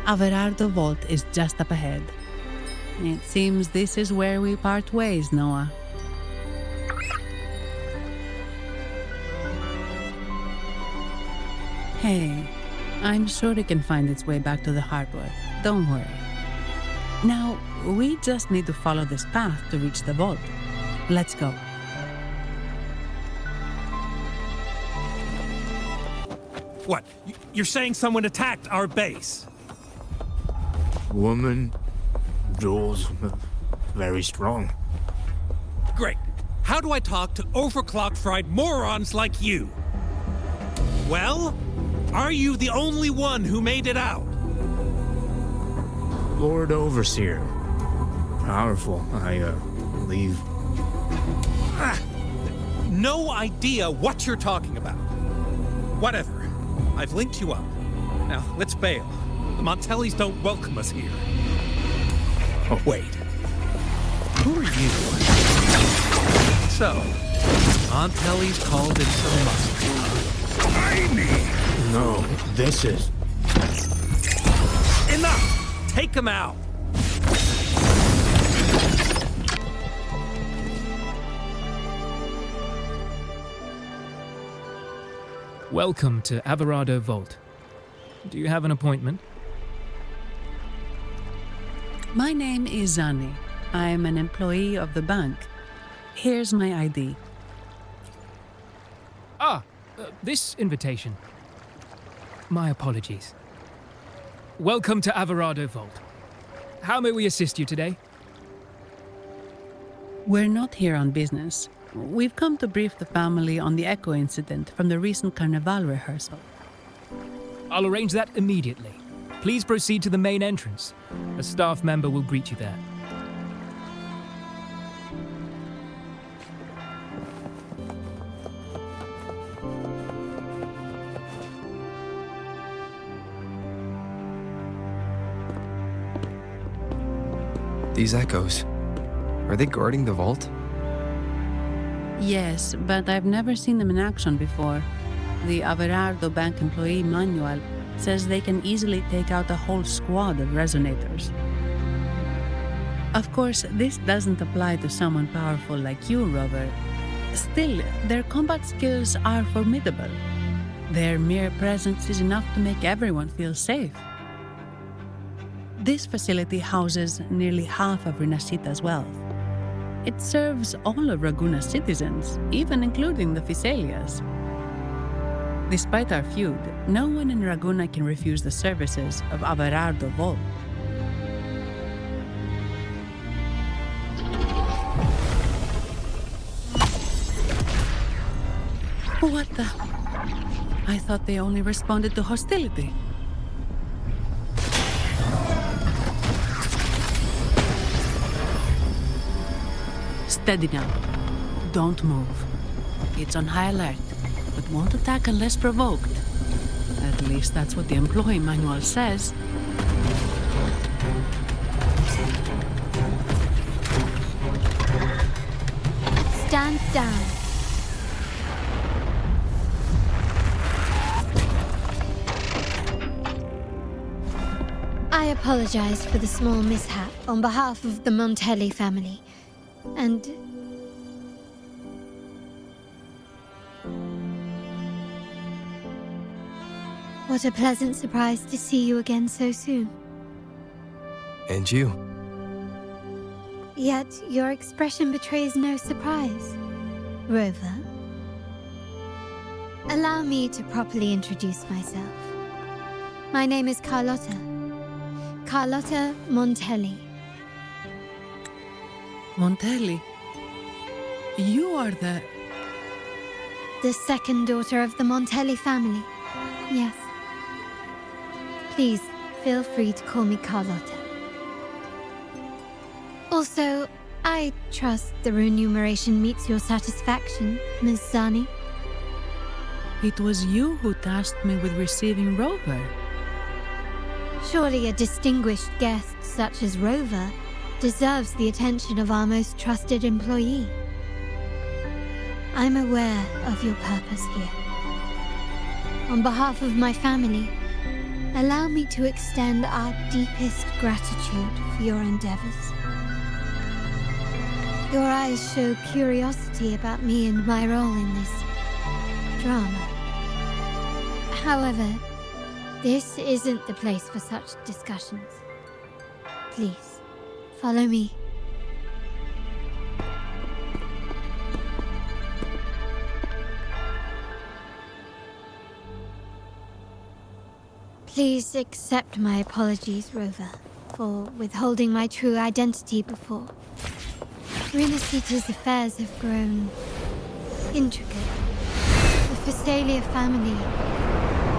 Averardo Vault is just up ahead. It seems this is where we part ways, Noah. Hey, I'm sure it can find its way back to the harbor. Don't worry. Now, we just need to follow this path to reach the vault. Let's go. What? You're saying someone attacked our base? Woman, doors, very strong. Great. How do I talk to overclock-fried morons like you? Well, are you the only one who made it out? Lord Overseer. Powerful, I believe. No idea what you're talking about. Whatever. I've linked you up. Now, let's bail. The Montellis don't welcome us here. Oh, wait. Who are you? So, Montelli's called in some muscle. Tiny! No, this is... Enough! Take him out! Welcome to Averardo Vault. Do you have an appointment? My name is Zani. I'm an employee of the bank. Here's my ID. This invitation. My apologies. Welcome to Averardo Vault. How may we assist you today? We're not here on business. We've come to brief the family on the Echo incident from the recent Carnival rehearsal. I'll arrange that immediately. Please proceed to the main entrance. A staff member will greet you there. These echoes, are they guarding the vault? Yes, but I've never seen them in action before. The Averardo Bank employee manual says they can easily take out a whole squad of resonators. Of course, this doesn't apply to someone powerful like you, Rover. Still, their combat skills are formidable. Their mere presence is enough to make everyone feel safe. This facility houses nearly half of Rinascita's wealth. It serves all of Raguna's citizens, even including the Physaelias. Despite our feud, no one in Raguna can refuse the services of Averardo Vault. What the? I thought they only responded to hostility. Steady now. Don't move. It's on high alert, but won't attack unless provoked. At least that's what the employee manual says. Stand down. I apologize for the small mishap on behalf of the Montelli family. And... what a pleasant surprise to see you again so soon. And you. Yet your expression betrays no surprise. Rover, allow me to properly introduce myself. My name is Carlotta. Carlotta Montelli. Montelli? You are the second daughter of the Montelli family. Yes. Please, feel free to call me Carlotta. Also, I trust the remuneration meets your satisfaction, Ms. Zani. It was you who tasked me with receiving Rover. Surely a distinguished guest such as Rover deserves the attention of our most trusted employee. I'm aware of your purpose here. On behalf of my family, allow me to extend our deepest gratitude for your endeavors. Your eyes show curiosity about me and my role in this drama. However, this isn't the place for such discussions. Please, follow me. Please accept my apologies, Rover, for withholding my true identity before. Rinascita's affairs have grown intricate. The Phasalia family,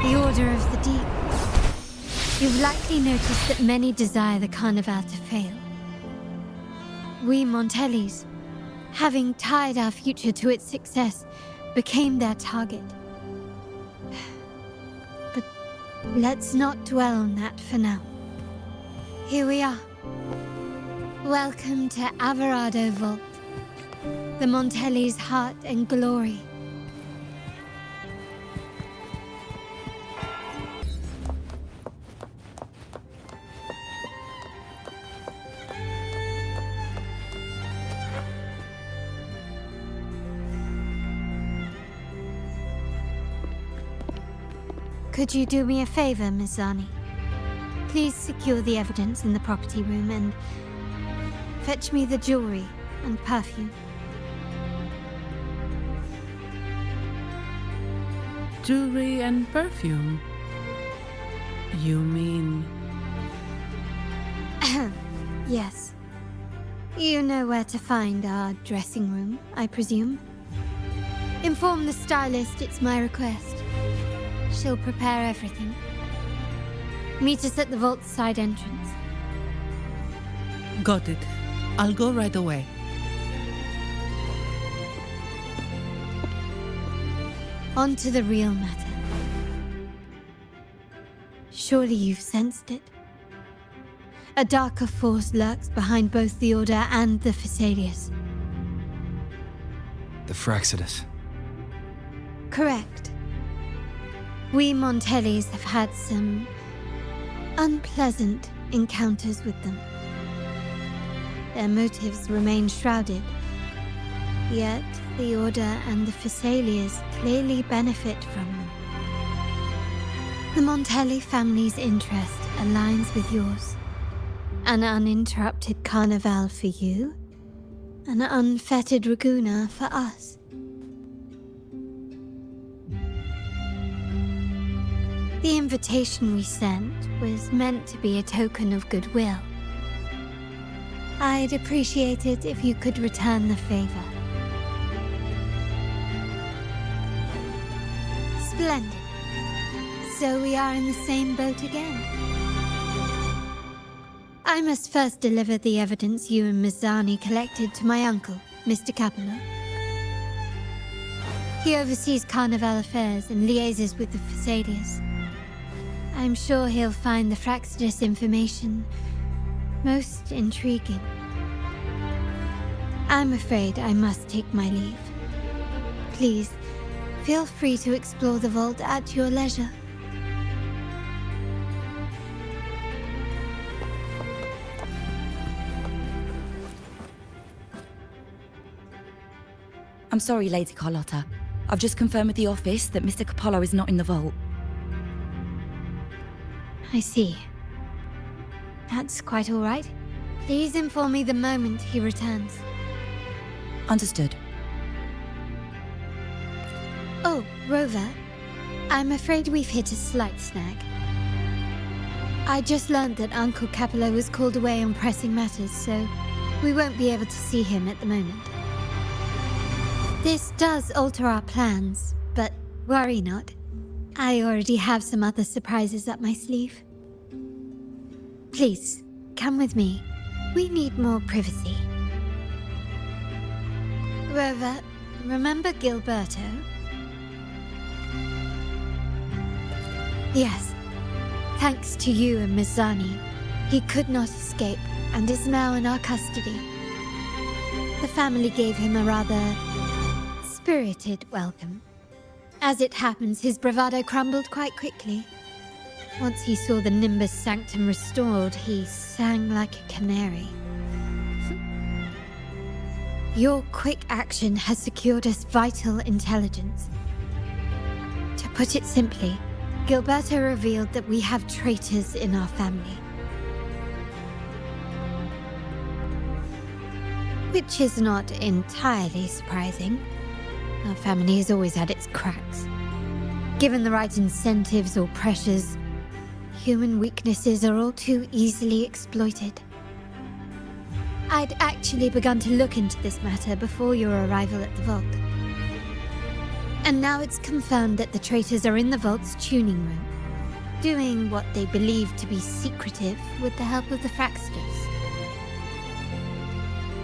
the Order of the Deep. You've likely noticed that many desire the Carnival to fail. We Montellis, having tied our future to its success, became their target. But let's not dwell on that for now. Here we are. Welcome to Averardo Vault, the Montelli's heart and glory. Could you do me a favor, Miss Zani? Please secure the evidence in the property room and fetch me the jewelry and perfume. Jewelry and perfume? You mean... Yes. You know where to find our dressing room, I presume? Inform the stylist it's my request. She'll prepare everything. Meet us at the vault's side entrance. Got it. I'll go right away. On to the real matter. Surely you've sensed it. A darker force lurks behind both the Order and the Phasalia. The Fraxidus. Correct. We Montellis have had some unpleasant encounters with them. Their motives remain shrouded, yet the Order and the Phasalia clearly benefit from them. The Montelli family's interest aligns with yours. An uninterrupted carnival for you, an unfettered Raguna for us. The invitation we sent was meant to be a token of goodwill. I'd appreciate it if you could return the favor. Splendid. So we are in the same boat again. I must first deliver the evidence you and Miss Zani collected to my uncle, Mr. Capello. He oversees Carnival affairs and liaises with the Phasalia. I'm sure he'll find the Fraxidus information most intriguing. I'm afraid I must take my leave. Please, feel free to explore the vault at your leisure. I'm sorry, Lady Carlotta. I've just confirmed with the office that Mr. Capello is not in the vault. I see. That's quite all right. Please inform me the moment he returns. Understood. Oh, Rover. I'm afraid we've hit a slight snag. I just learned that Uncle Capello was called away on pressing matters, so we won't be able to see him at the moment. This does alter our plans, but worry not. I already have some other surprises up my sleeve. Please, come with me. We need more privacy. Rover, remember Gilberto? Yes. Thanks to you and Miss Zani, he could not escape and is now in our custody. The family gave him a rather spirited welcome. As it happens, his bravado crumbled quite quickly. Once he saw the Nimbus Sanctum restored, he sang like a canary. Your quick action has secured us vital intelligence. To put it simply, Gilberto revealed that we have traitors in our family. Which is not entirely surprising. Our family has always had its cracks. Given the right incentives or pressures, human weaknesses are all too easily exploited. I'd actually begun to look into this matter before your arrival at the vault. And now it's confirmed that the traitors are in the vault's tuning room, doing what they believe to be secretive with the help of the Fraxters.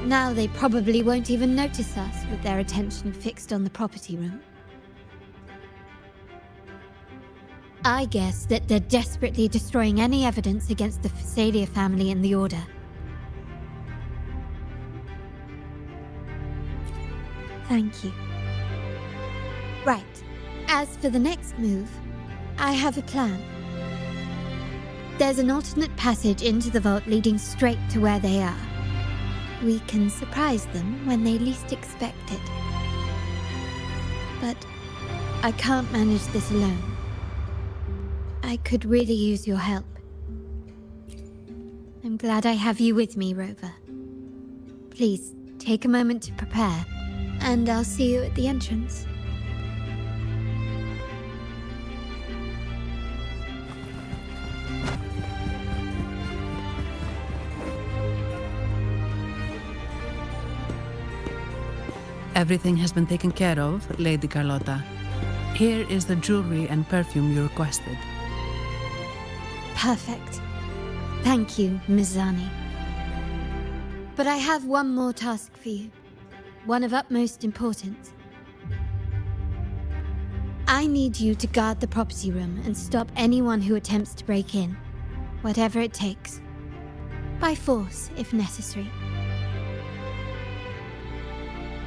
Now they probably won't even notice us with their attention fixed on the property room. I guess that they're desperately destroying any evidence against the Phasalia family and the Order. Thank you. Right. As for the next move, I have a plan. There's an alternate passage into the vault leading straight to where they are. We can surprise them when they least expect it. But I can't manage this alone. I could really use your help. I'm glad I have you with me, Rover. Please, take a moment to prepare, and I'll see you at the entrance. Everything has been taken care of, Lady Carlotta. Here is the jewelry and perfume you requested. Perfect. Thank you, Miss Zani. But I have one more task for you. One of utmost importance. I need you to guard the property room and stop anyone who attempts to break in, whatever it takes. By force, if necessary.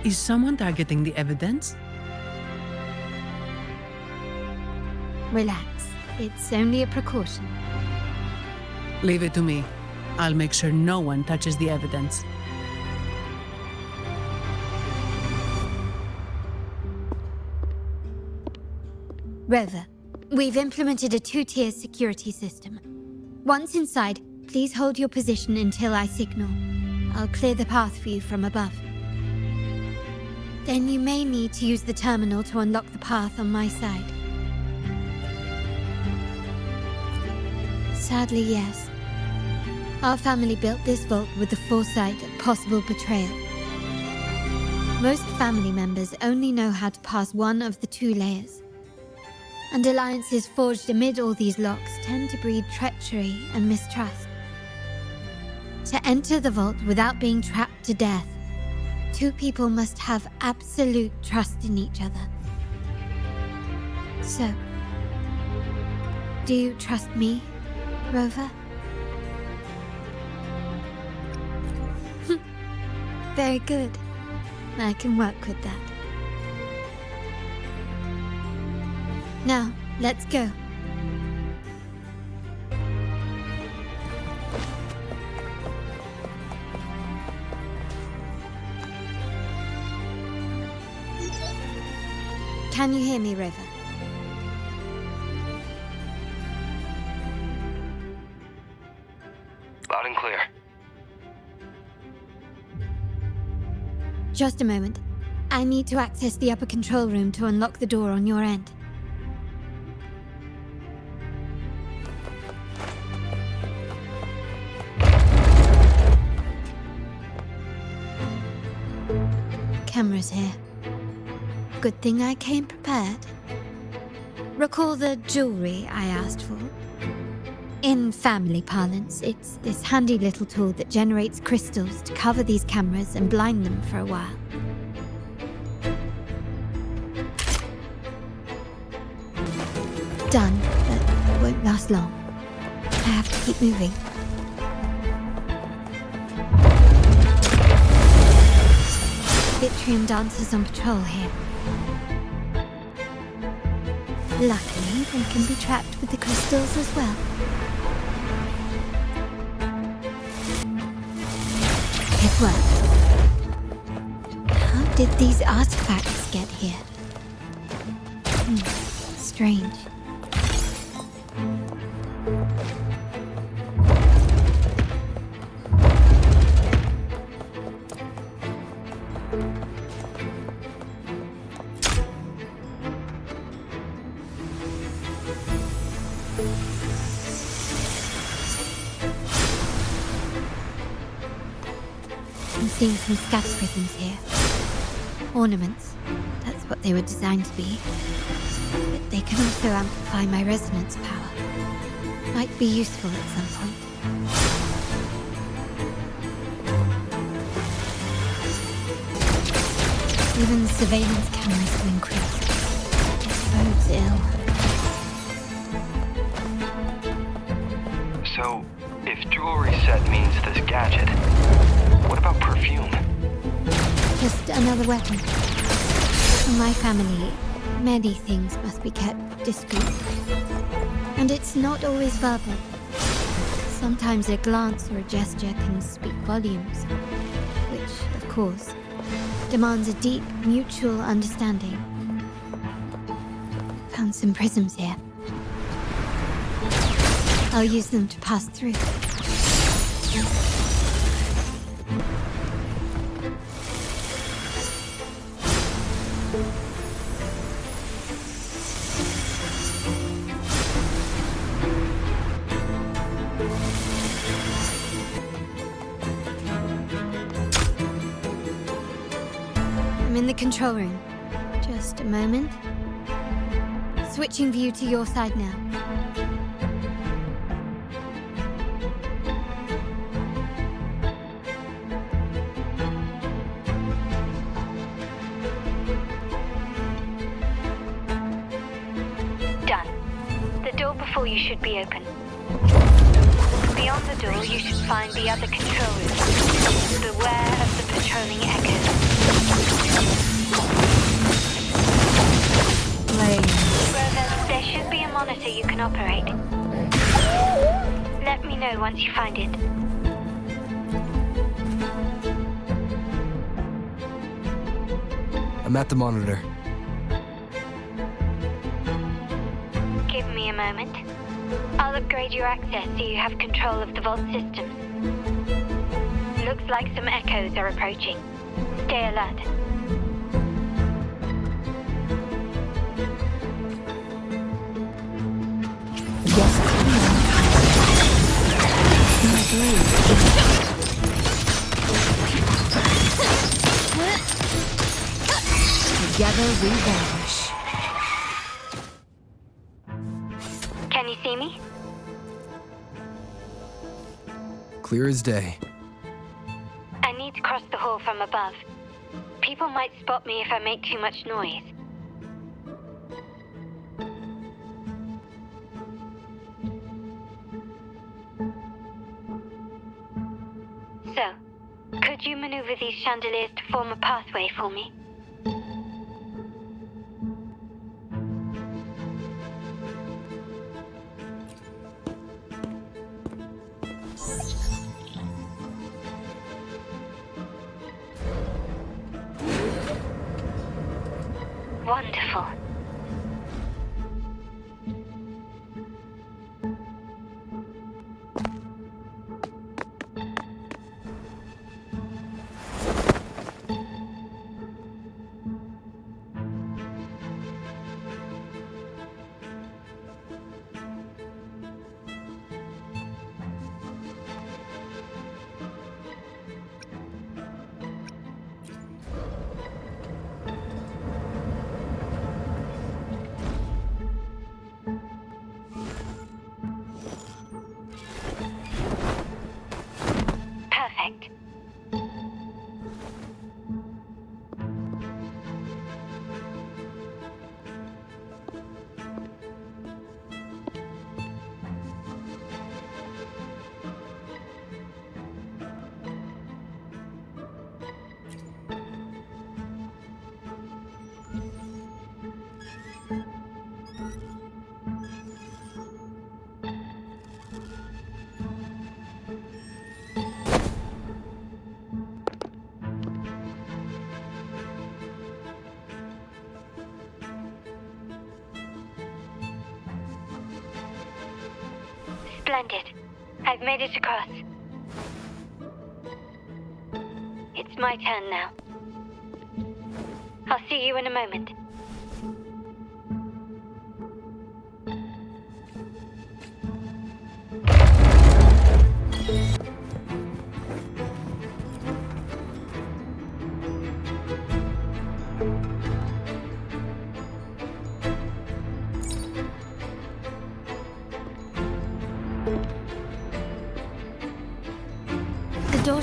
Is someone targeting the evidence? Relax. It's only a precaution. Leave it to me. I'll make sure no one touches the evidence. Rover, we've implemented a 2-tier security system. Once inside, please hold your position until I signal. I'll clear the path for you from above. Then you may need to use the terminal to unlock the path on my side. Sadly, yes. Our family built this vault with the foresight of possible betrayal. Most family members only know how to pass one of the 2 layers. And alliances forged amid all these locks tend to breed treachery and mistrust. To enter the vault without being trapped to death, 2 people must have absolute trust in each other. So, do you trust me, Rover? Very good. I can work with that. Now, let's go. Can you hear me, Rover? Loud and clear. Just a moment. I need to access the upper control room to unlock the door on your end. Cameras here. Good thing I came prepared. Recall the jewelry I asked for? In family parlance, it's this handy little tool that generates crystals to cover these cameras and blind them for a while. Done, but won't last long. I have to keep moving. Vitrium dancers on patrol here. Luckily, they can be trapped with the crystals as well. It worked. How did these artifacts get here? Strange. seen some scatter prisms here. Ornaments. That's what they were designed to be. But they can also amplify my resonance power. Might be useful at some point. Even the surveillance cameras have increased. It bodes ill. So, if jewelry set means this gadget, what about perfume? Just another weapon. For my family, many things must be kept discreet. And it's not always verbal. Sometimes a glance or a gesture can speak volumes. Which, of course, demands a deep mutual understanding. Found some prisms here. I'll use them to pass through. I'm in the control room. Just a moment. Switching view to your side now. Done. The door before you should be open. Beyond the door, you should find the other control room. Beware of the patrolling echoes. Rover, there should be a monitor you can operate. Let me know once you find it. I'm at the monitor. Give me a moment. I'll upgrade your access so you have control of the vault systems. Looks like some echoes are approaching. Stay alert. Together we vanish. Can you see me? Clear as day. I need to cross the hall from above. People might spot me if I make too much noise. So, could you maneuver these chandeliers to form a pathway for me? Wonderful. Splendid. I've made it across. It's my turn now. I'll see you in a moment.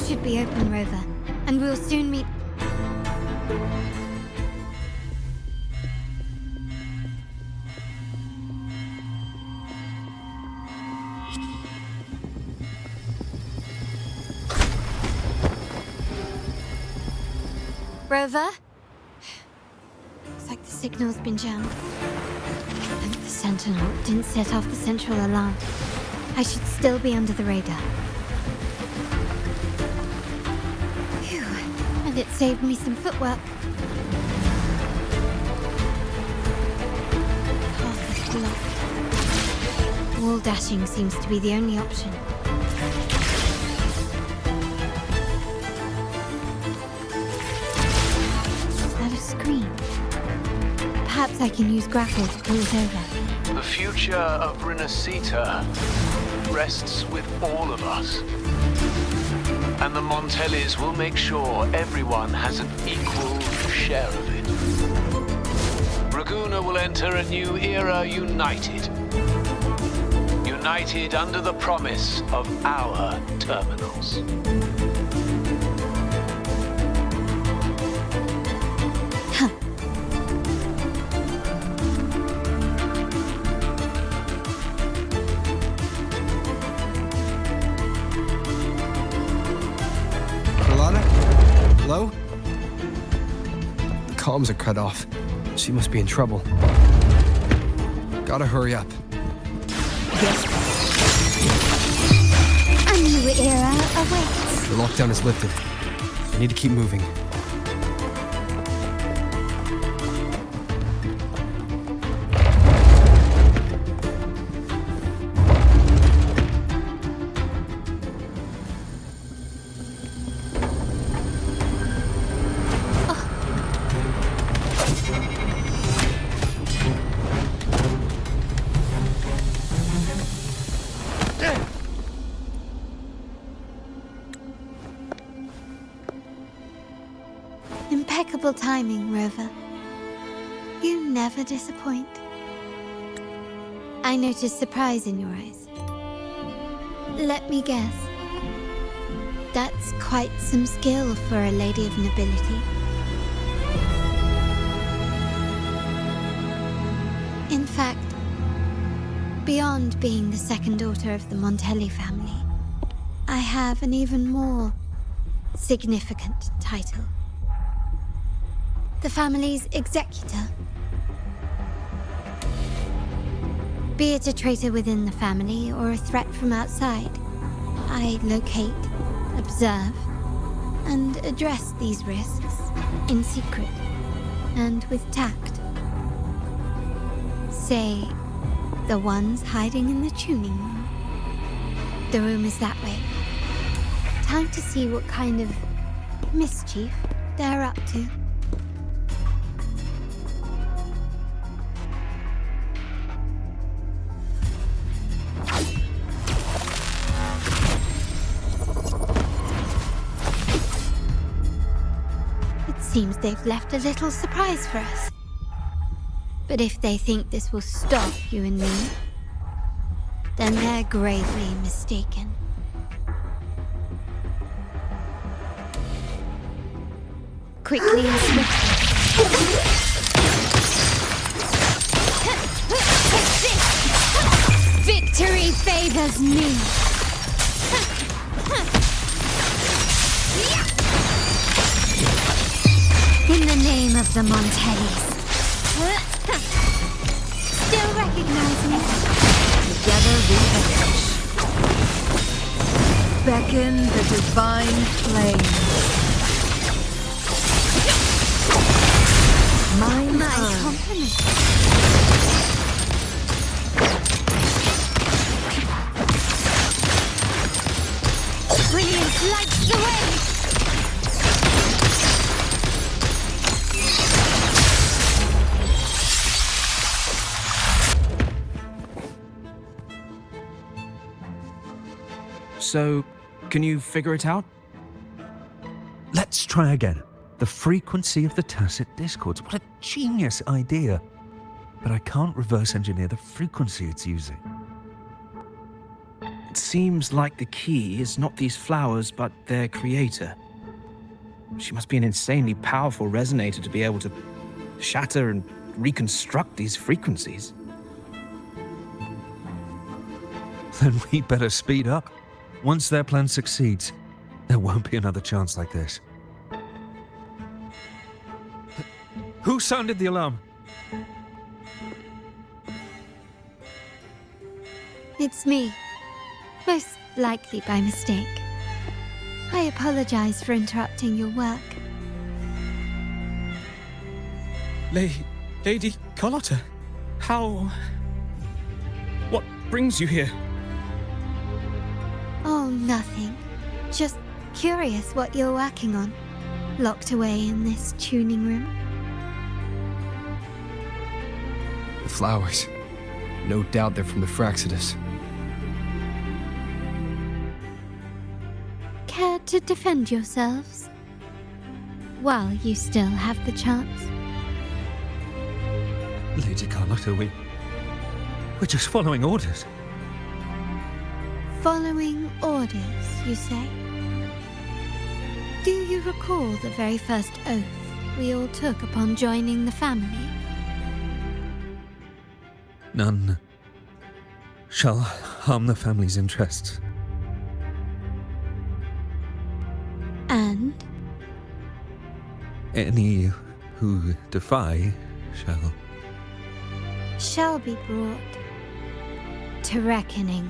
should be open, Rover, and we'll soon meet... Rover? Looks like the signal's been jammed. I hope the Sentinel didn't set off the central alarm. I should still be under the radar. Phew, and it saved me some footwork. Path is blocked. Wall dashing seems to be the only option. Perhaps I can use grapple to pull it over. The future of Rinascita rests with all of us. And the Montellis will make sure everyone has an equal share of it. Raguna will enter a new era united. United under the promise of our terminals. Hello? The comms are cut off. She must be in trouble. Gotta hurry up. Yes. A new era awaits. The lockdown is lifted. I need to keep moving. Impeccable timing, Rover. You never disappoint. I noticed surprise in your eyes. Let me guess. That's quite some skill for a lady of nobility. In fact, beyond being the second daughter of the Montelli family, I have an even more significant title. The family's executor. Be it a traitor within the family or a threat from outside, I locate, observe, and address these risks in secret and with tact. Say, the ones hiding in the tuning room. The room is that way. Time to see what kind of mischief they're up to. Seems they've left a little surprise for us. But if they think this will stop you and me, then they're gravely mistaken. Quickly and swiftly. Victory favors me. In the name of the Montellis. Still recognize me? Together we perish. Beckon the divine flame. My compliment. Brilliance lights the way! So, can you figure it out? Let's try again. The frequency of the tacit discords. What a genius idea. But I can't reverse engineer the frequency it's using. It seems like the key is not these flowers, but their creator. She must be an insanely powerful resonator to be able to shatter and reconstruct these frequencies. Then we better speed up. Once their plan succeeds, there won't be another chance like this. Who sounded the alarm? It's me. Most likely by mistake. I apologize for interrupting your work. Lady Carlotta, how... What brings you here? Oh, nothing. Just curious what you're working on. Locked away in this tuning room. The flowers. No doubt they're from the Fraxidus. Care to defend yourselves? While you still have the chance. Lady Carlotta, we're just following orders. Following orders, you say? Do you recall the very first oath we all took upon joining the family? None shall harm the family's interests. And? Any who defy shall be brought to reckoning.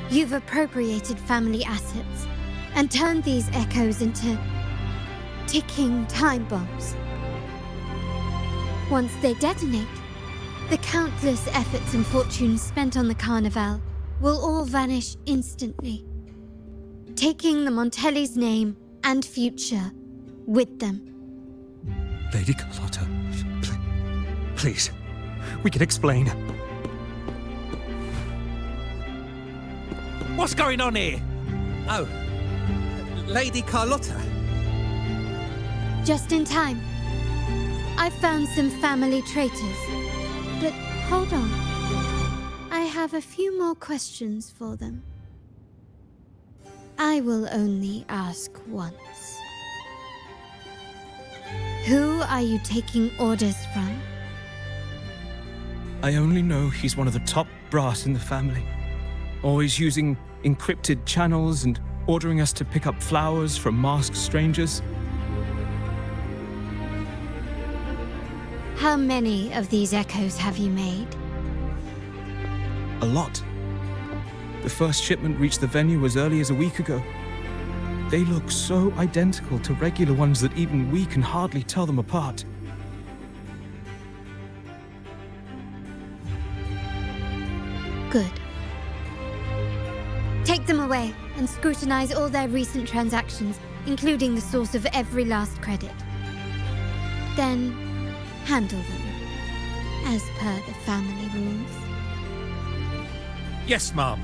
You've appropriated family assets and turned these echoes into ticking time bombs. Once they detonate, the countless efforts and fortunes spent on the Carnival will all vanish instantly, taking the Montelli's name and future with them. Lady Carlotta, please, we can explain. What's going on here? Oh, Lady Carlotta. Just in time. I found some family traitors. But hold on. I have a few more questions for them. I will only ask once. Who are you taking orders from? I only know he's one of the top brass in the family. Always using encrypted channels and ordering us to pick up flowers from masked strangers. How many of these echoes have you made? A lot. The first shipment reached the venue as early as a week ago. They look so identical to regular ones that even we can hardly tell them apart. Good. Take them away and scrutinize all their recent transactions, including the source of every last credit. Then, handle them, as per the family rules. Yes, Mom.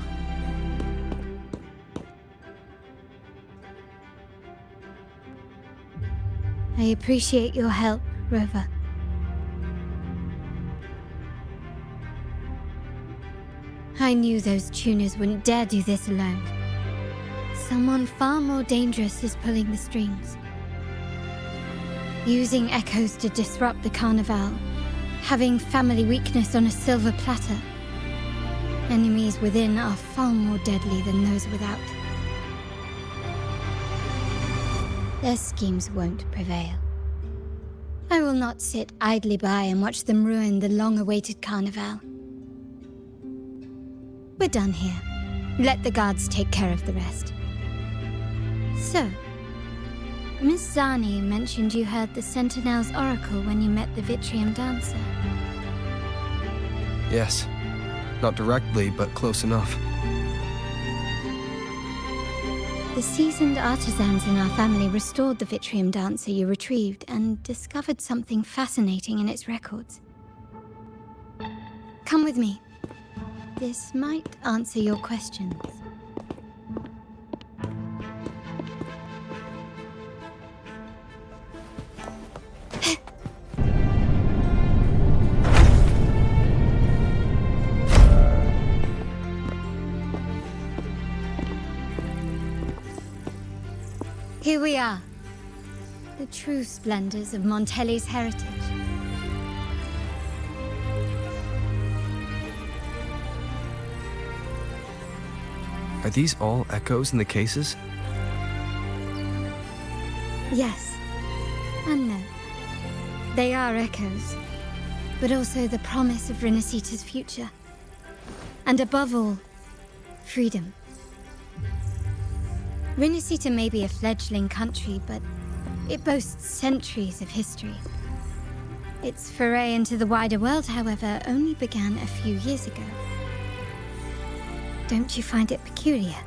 I appreciate your help, Rover. I knew those tuners wouldn't dare do this alone. Someone far more dangerous is pulling the strings. Using echoes to disrupt the Carnival. Having family weakness on a silver platter. Enemies within are far more deadly than those without. Their schemes won't prevail. I will not sit idly by and watch them ruin the long-awaited Carnival. We're done here. Let the guards take care of the rest. So, Miss Zani mentioned you heard the Sentinel's oracle when you met the Vitrium Dancer. Yes. Not directly, but close enough. The seasoned artisans in our family restored the Vitrium Dancer you retrieved and discovered something fascinating in its records. Come with me. This might answer your questions. Here we are. The true splendors of Montelli's heritage. Are these all echoes in the cases? Yes. And no. They are echoes, but also the promise of Rinascita's future. And above all, freedom. Rinascita may be a fledgling country, but it boasts centuries of history. Its foray into the wider world, however, only began a few years ago. Don't you find it peculiar?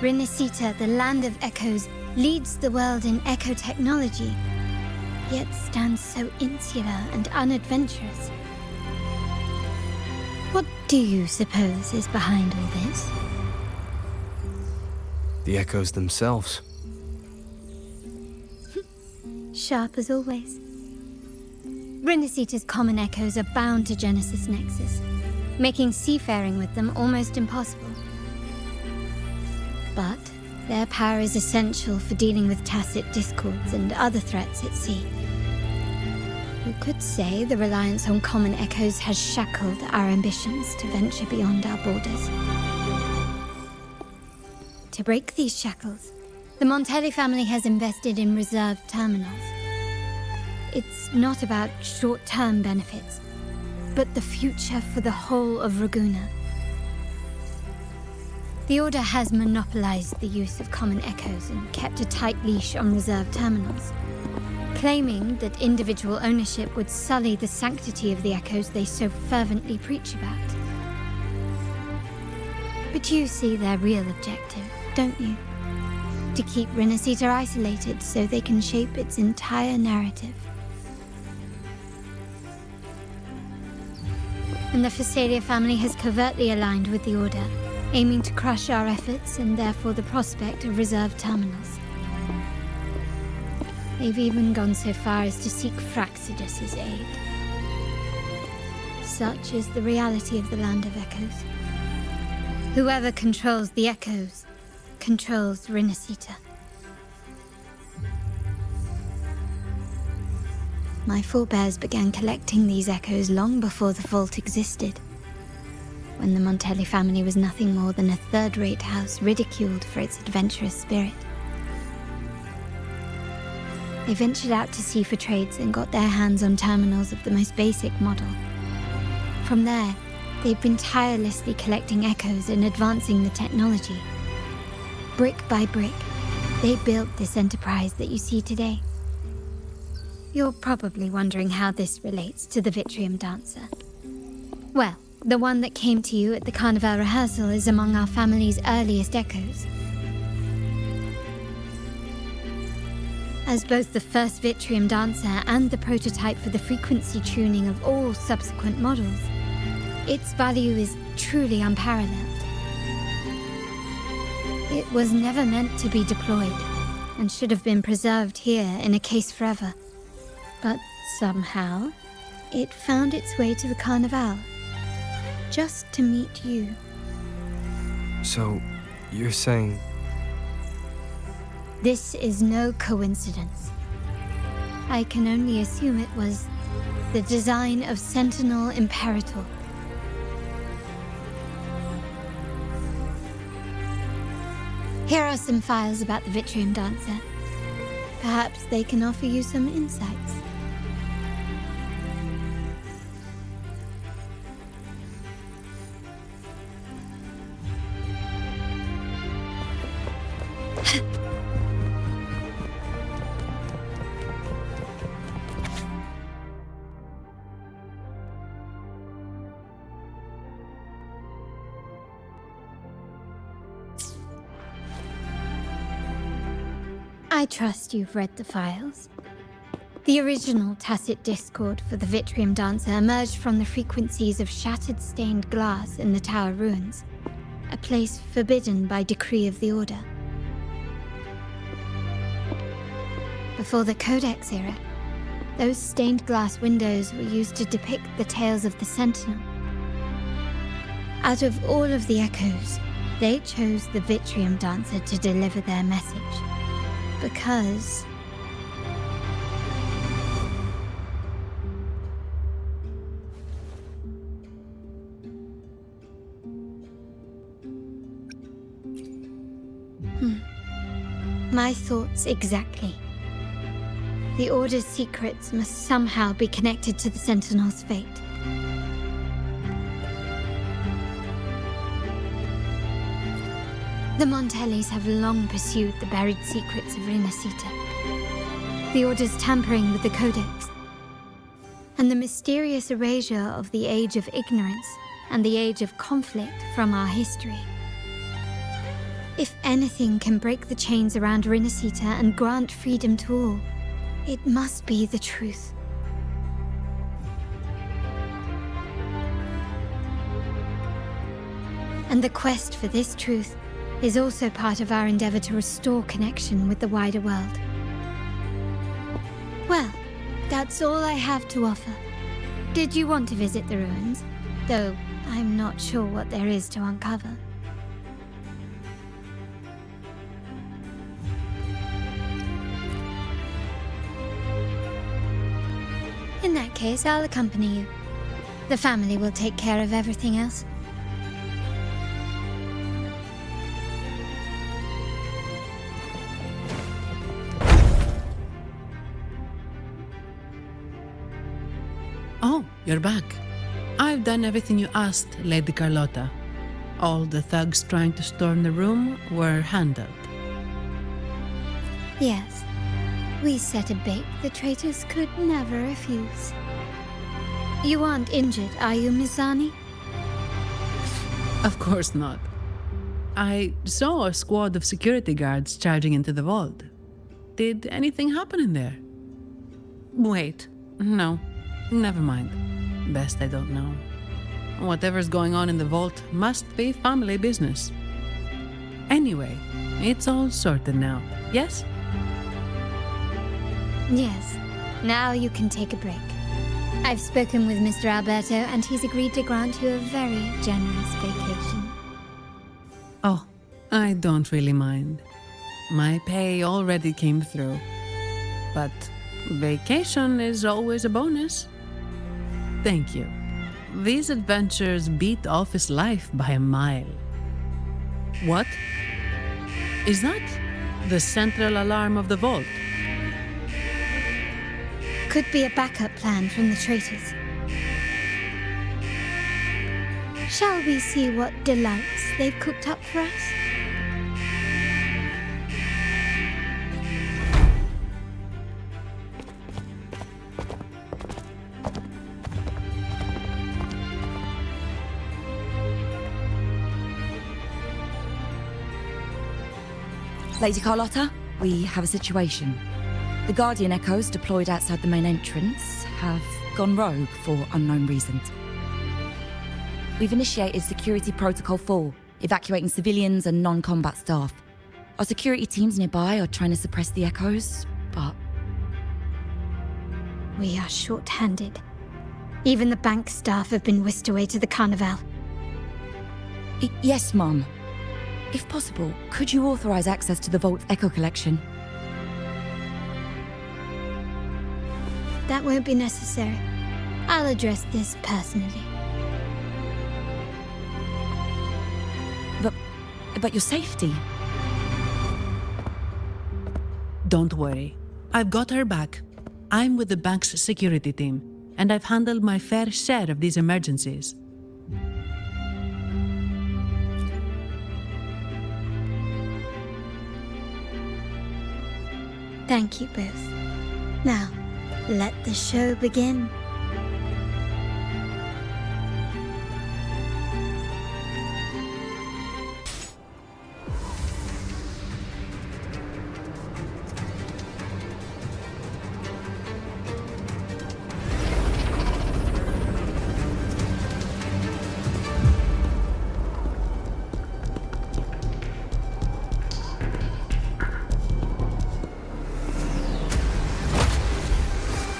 Rinascita, the land of echoes, leads the world in echo technology, yet stands so insular and unadventurous. What do you suppose is behind all this? The echoes themselves. Sharp as always. Rinascita's common echoes are bound to Genesis Nexus, making seafaring with them almost impossible. But their power is essential for dealing with tacit discords and other threats at sea. You could say the reliance on common echoes has shackled our ambitions to venture beyond our borders. To break these shackles, the Montelli family has invested in reserved terminals. It's not about short-term benefits, but the future for the whole of Ragusa. The Order has monopolized the use of common echoes and kept a tight leash on reserved terminals, claiming that individual ownership would sully the sanctity of the echoes they so fervently preach about. But you see their real objective, don't you? To keep Rinascita isolated so they can shape its entire narrative. And the Phasalia family has covertly aligned with the Order, aiming to crush our efforts and therefore the prospect of reserved terminals. They've even gone so far as to seek Fraxidus's aid. Such is the reality of the Land of Echoes. Whoever controls the Echoes controls Rinascita. My forebears began collecting these echoes long before the vault existed, when the Montelli family was nothing more than a third-rate house ridiculed for its adventurous spirit. They ventured out to sea for trades and got their hands on terminals of the most basic model. From there, they've been tirelessly collecting echoes and advancing the technology. Brick by brick, they built this enterprise that you see today. You're probably wondering how this relates to the Vitrium Dancer. Well, the one that came to you at the Carnival rehearsal is among our family's earliest echoes. As both the first Vitrium Dancer and the prototype for the frequency tuning of all subsequent models, its value is truly unparalleled. It was never meant to be deployed, and should have been preserved here in a case forever. But somehow, it found its way to the Carnival, just to meet you. So, you're saying... This is no coincidence. I can only assume it was the design of Sentinel Imperator. Here are some files about the Vitrium Dancer. Perhaps they can offer you some insights. I trust you've read the files. The original tacit discord for the Vitrium Dancer emerged from the frequencies of shattered stained glass in the tower ruins, a place forbidden by decree of the Order. Before the Codex era, those stained glass windows were used to depict the tales of the Sentinel. Out of all of the echoes, they chose the Vitrium Dancer to deliver their message. because... My thoughts exactly. The Order's secrets must somehow be connected to the Sentinel's fate. The Montellis have long pursued the buried secrets of Rinascita, the Order's tampering with the Codex, and the mysterious erasure of the Age of Ignorance and the Age of Conflict from our history. If anything can break the chains around Rinascita and grant freedom to all, it must be the truth. And the quest for this truth is also part of our endeavor to restore connection with the wider world. Well, that's all I have to offer. Did you want to visit the ruins? Though I'm not sure what there is to uncover. In that case, I'll accompany you. The family will take care of everything else. Oh, you're back. I've done everything you asked, Lady Carlotta. All the thugs trying to storm the room were handled. Yes. We set a bait the traitors could never refuse. You aren't injured, are you, Miss Zani? Of course not. I saw a squad of security guards charging into the vault. Did anything happen in there? Wait, no. Never mind. Best I don't know. Whatever's going on in the vault must be family business. Anyway, it's all sorted now, yes? Yes. Now you can take a break. I've spoken with Mr. Alberto and he's agreed to grant you a very generous vacation. Oh, I don't really mind. My pay already came through. But vacation is always a bonus. Thank you. These adventures beat office life by a mile. What? Is that the central alarm of the vault? Could be a backup plan from the traitors. Shall we see what delights they've cooked up for us? Lady Carlotta, we have a situation. The Guardian Echoes deployed outside the main entrance have gone rogue for unknown reasons. We've initiated Security Protocol 4, evacuating civilians and non-combat staff. Our security teams nearby are trying to suppress the Echoes, but... We are short-handed. Even the bank staff have been whisked away to the Carnival. Yes, Mum. If possible, could you authorize access to the Vault's Echo collection? That won't be necessary. I'll address this personally. But your safety? Don't worry. I've got her back. I'm with the bank's security team, and I've handled my fair share of these emergencies. Thank you both. Now, let the show begin.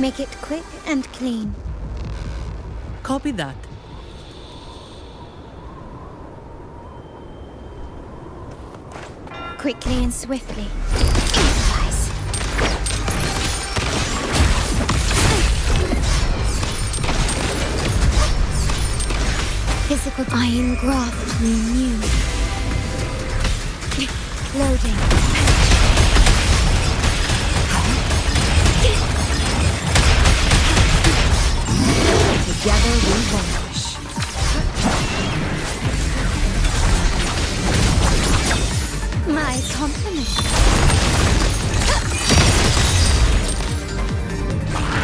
Make it quick and clean. Copy that. Quickly and swiftly. Improvise. physical iron graft renewed. Loading. Together we vanish. My compliments.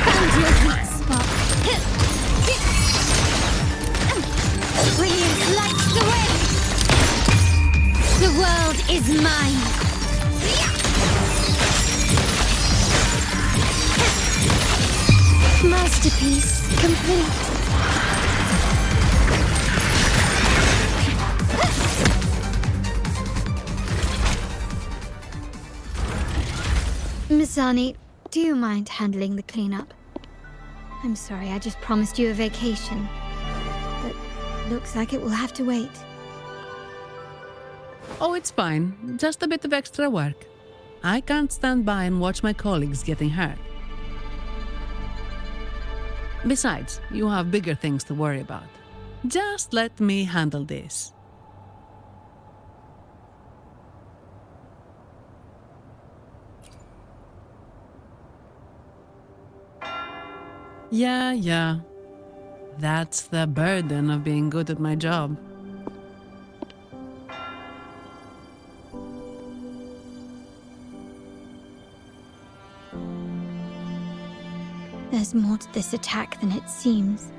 Found your weak spot. Brilliance lights the way. The world is mine. Masterpiece complete. Miss Zani, do you mind handling the cleanup? I'm sorry, I just promised you a vacation. But looks like it will have to wait. Oh, it's fine. Just a bit of extra work. I can't stand by and watch my colleagues getting hurt. Besides, you have bigger things to worry about. Just let me handle this. Yeah. That's the burden of being good at my job. There's more to this attack than it seems.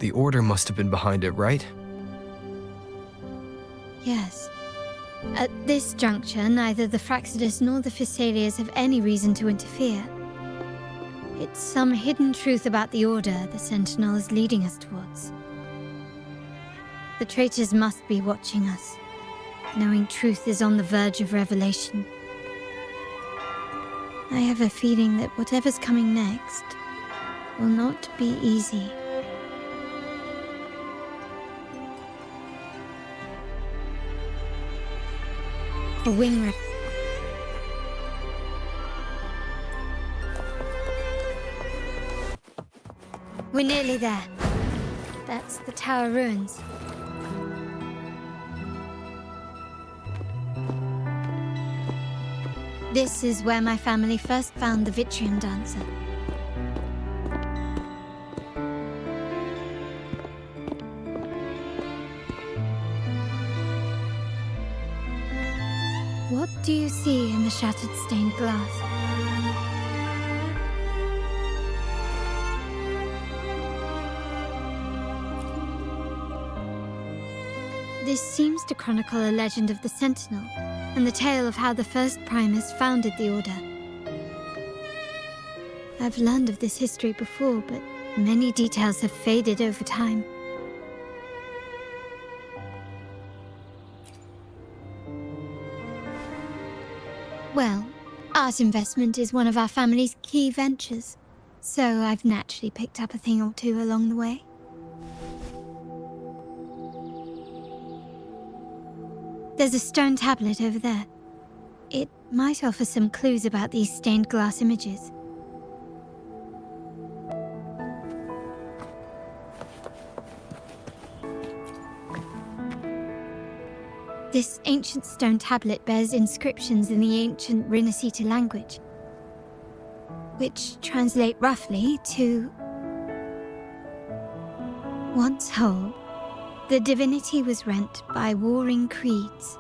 The Order must have been behind it, right? Yes. At this juncture, neither the Fraxidus nor the Physaelias have any reason to interfere. It's some hidden truth about the Order the Sentinel is leading us towards. The traitors must be watching us, knowing truth is on the verge of revelation. I have a feeling that whatever's coming next will not be easy. A wing wreck. We're nearly there. That's the tower ruins. This is where my family first found the Vitrium Dancer. What do you see in the shattered stained glass? This seems to chronicle a legend of the Sentinel, and the tale of how the first Primus founded the Order. I've learned of this history before, but many details have faded over time. Well, art investment is one of our family's key ventures, so I've naturally picked up a thing or two along the way. There's a stone tablet over there. It might offer some clues about these stained glass images. This ancient stone tablet bears inscriptions in the ancient Rinascita language, which translate roughly to... Once whole, the divinity was rent by warring creeds.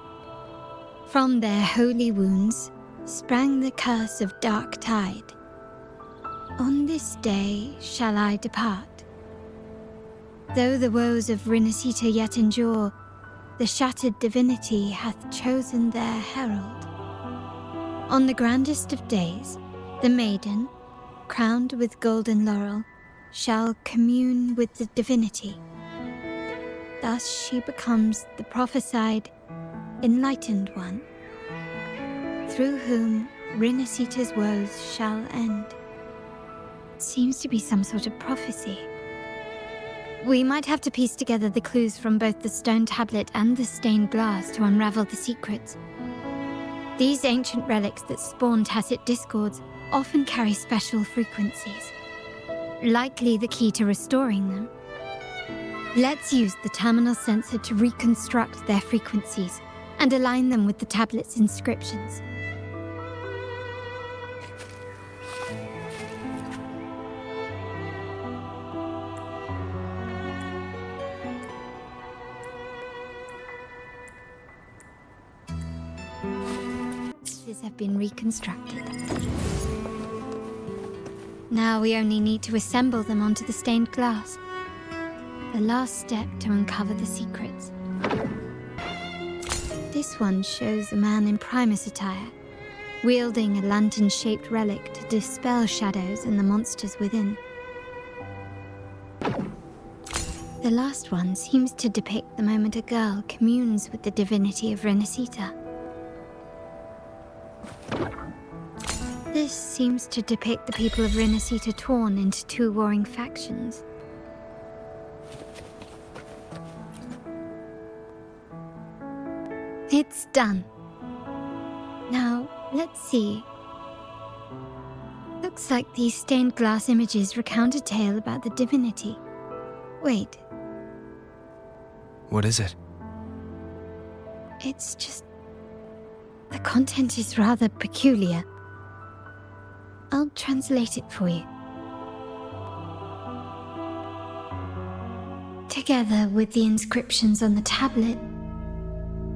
From their holy wounds sprang the curse of dark tide. On this day shall I depart. Though the woes of Rinascita yet endure, the shattered divinity hath chosen their herald. On the grandest of days, the maiden, crowned with golden laurel, shall commune with the divinity. Thus she becomes the prophesied, enlightened one, through whom Rinascita's woes shall end. It seems to be some sort of prophecy. We might have to piece together the clues from both the stone tablet and the stained glass to unravel the secrets. These ancient relics that spawn tacit discords often carry special frequencies, likely the key to restoring them. Let's use the terminal sensor to reconstruct their frequencies and align them with the tablet's inscriptions. Have been reconstructed. Now we only need to assemble them onto the stained glass. The last step to uncover the secrets. This one shows a man in Primus attire, wielding a lantern-shaped relic to dispel shadows and the monsters within. The last one seems to depict the moment a girl communes with the divinity of Rinascita. This seems to depict the people of Rinascita torn into two warring factions. It's done. Now, let's see. Looks like these stained glass images recount a tale about the divinity. Wait. What is it? It's just... the content is rather peculiar. I'll translate it for you. Together with the inscriptions on the tablet,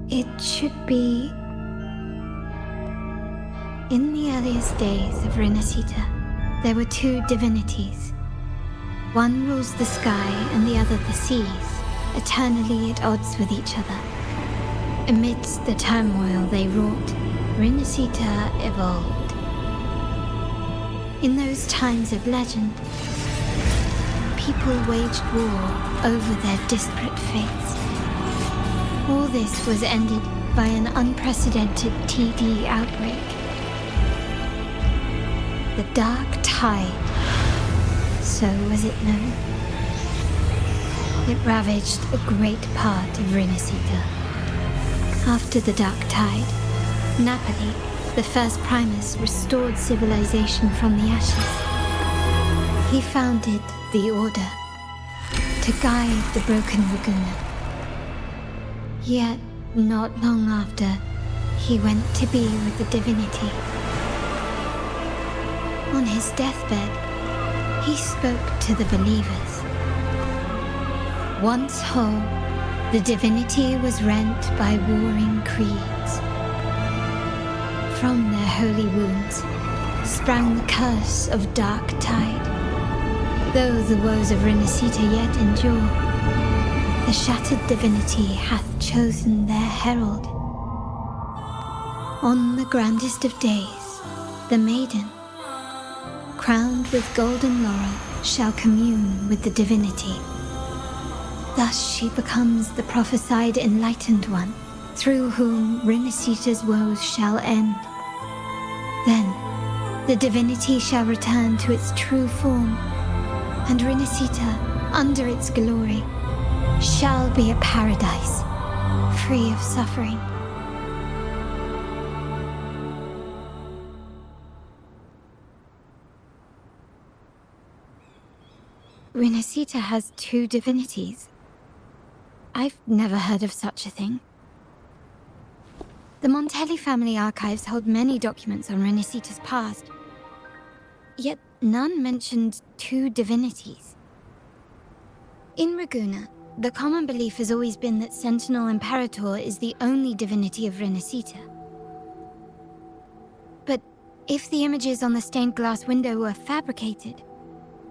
it should be... In the earliest days of Rinascita, there were two divinities. One rules the sky and the other the seas, eternally at odds with each other. Amidst the turmoil they wrought, Rinascita evolved. In those times of legend, people waged war over their disparate fates. All this was ended by an unprecedented TD outbreak. The Dark Tide, so was it known. It ravaged a great part of Rinascita. After the Dark Tide, Napoli, the first Primus, restored civilization from the ashes. He founded the Order to guide the broken Laguna. Yet, not long after, he went to be with the divinity. On his deathbed, he spoke to the believers. Once whole, the divinity was rent by warring creeds. From their holy wounds sprang the curse of Dark Tide. Though the woes of Rinascita yet endure, the shattered divinity hath chosen their herald. On the grandest of days, the maiden, crowned with golden laurel, shall commune with the divinity. Thus she becomes the prophesied enlightened one, through whom Rinascita's woes shall end. Then, the divinity shall return to its true form, and Rinascita, under its glory, shall be a paradise, free of suffering. Rinascita has two divinities. I've never heard of such a thing. The Montelli family archives hold many documents on Rinascita's past, yet none mentioned two divinities. In Ragusa, the common belief has always been that Sentinel Imperator is the only divinity of Rinascita. But if the images on the stained glass window were fabricated,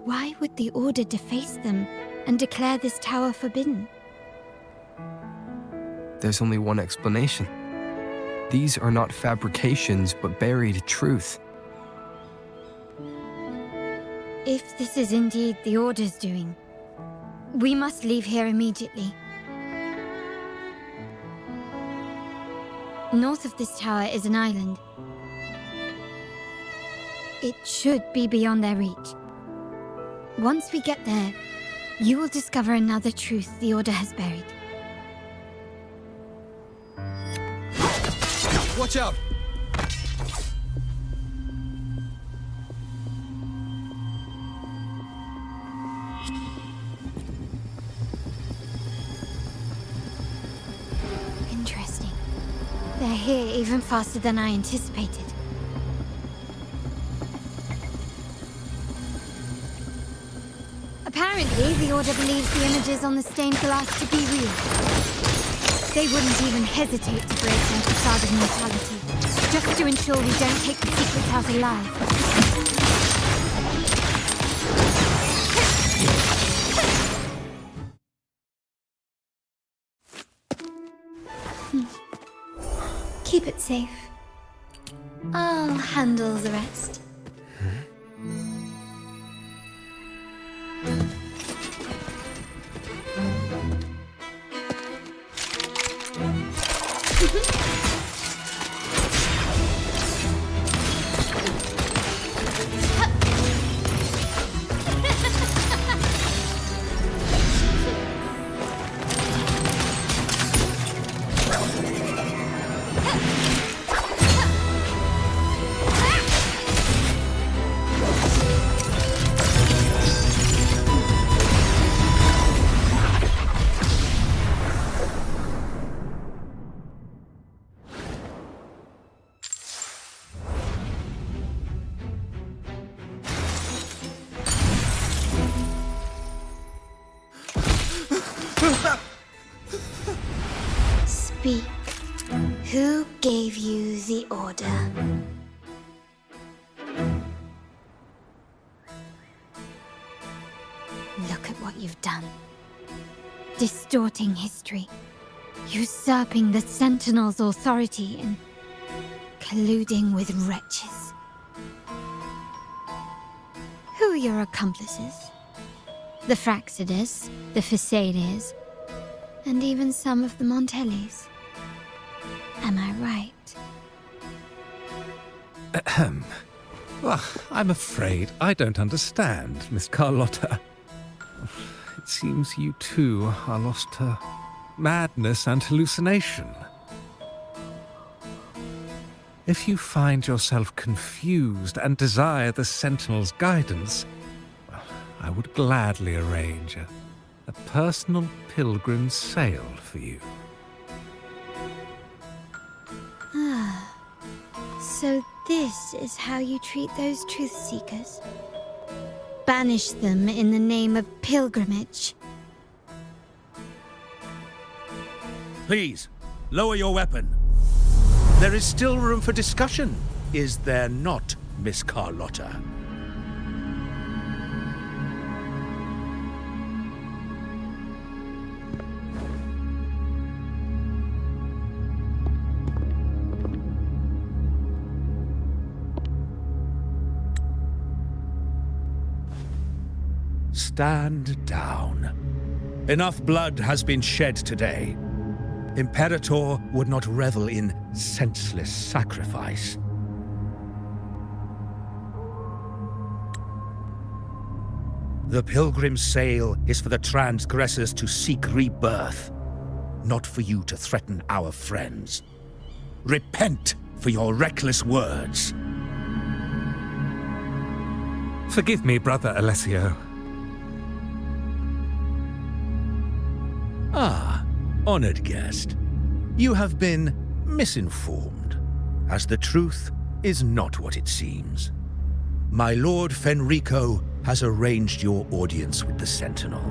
why would the Order deface them and declare this tower forbidden? There's only one explanation. These are not fabrications, but buried truth. If this is indeed the Order's doing, we must leave here immediately. North of this tower is an island. It should be beyond their reach. Once we get there, you will discover another truth the Order has buried. Watch out! They're here even faster than I anticipated. Apparently, the Order believes the images on the stained glass to be real. They wouldn't even hesitate to break their facade of neutrality, just to ensure we don't take the secrets out alive. Keep it safe. I'll handle the rest. Speak. Who gave you the order? Look at what you've done. Distorting history. Usurping the Sentinel's authority and colluding with wretches. Who are your accomplices? The Fraxidus, the Facades, and even some of the Montellis. Am I right? Ahem. Well, I'm afraid I don't understand, Miss Carlotta. It seems you too are lost to madness and hallucination. If you find yourself confused and desire the Sentinel's guidance, well, I would gladly arrange a personal pilgrim sail for you. Ah, so this is how you treat those truth seekers? Banish them in the name of pilgrimage. Please, lower your weapon. There is still room for discussion, is there not, Miss Carlotta? Stand down. Enough blood has been shed today. Imperator would not revel in senseless sacrifice. The pilgrim's sail is for the transgressors to seek rebirth, not for you to threaten our friends. Repent for your reckless words. Forgive me, Brother Alessio. Ah, honored guest. You have been misinformed, as the truth is not what it seems. My Lord Fenrico has arranged your audience with the Sentinel.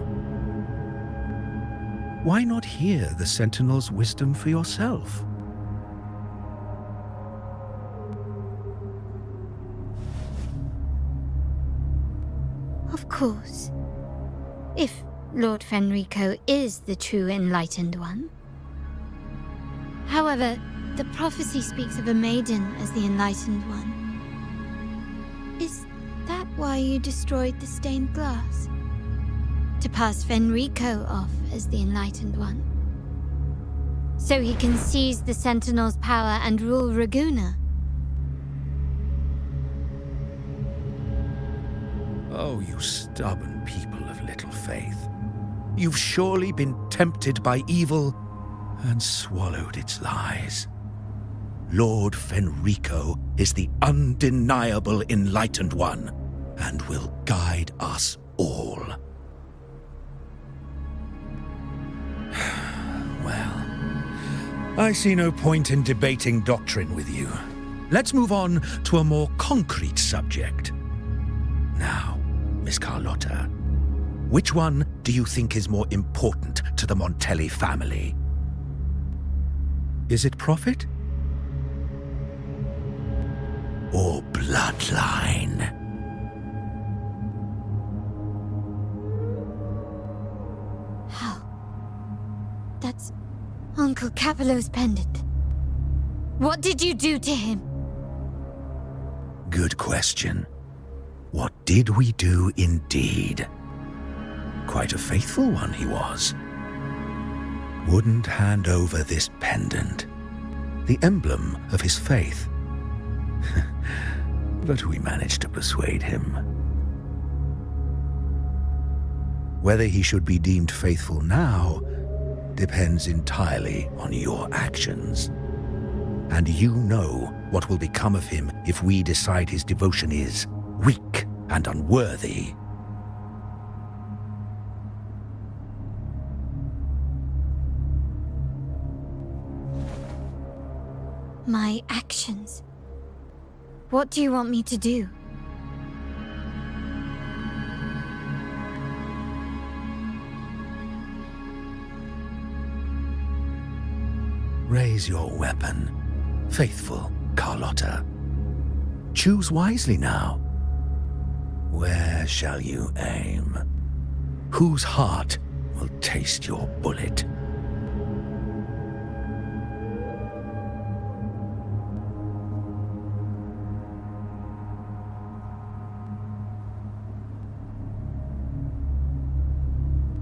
Why not hear the Sentinel's wisdom for yourself? Of course. If Lord Fenrico is the true enlightened one. However, the prophecy speaks of a maiden as the enlightened one. Is that why you destroyed the stained glass? To pass Fenrico off as the enlightened one? So he can seize the Sentinel's power and rule Raguna? Oh, you stubborn people of little faith. You've surely been tempted by evil and swallowed its lies. Lord Fenrico is the undeniable enlightened one and will guide us all. Well, I see no point in debating doctrine with you. Let's move on to a more concrete subject. Now, Miss Carlotta, which one do you think is more important to the Montelli family? Is it profit? Or bloodline? How? That's Uncle Capello's pendant. What did you do to him? Good question. What did we do indeed? Quite a faithful one he was. Wouldn't hand over this pendant, the emblem of his faith. But we managed to persuade him. Whether he should be deemed faithful now depends entirely on your actions. And you know what will become of him if we decide his devotion is weak and unworthy. My actions. What do you want me to do? Raise your weapon, faithful Carlotta. Choose wisely now. Where shall you aim? Whose heart will taste your bullet?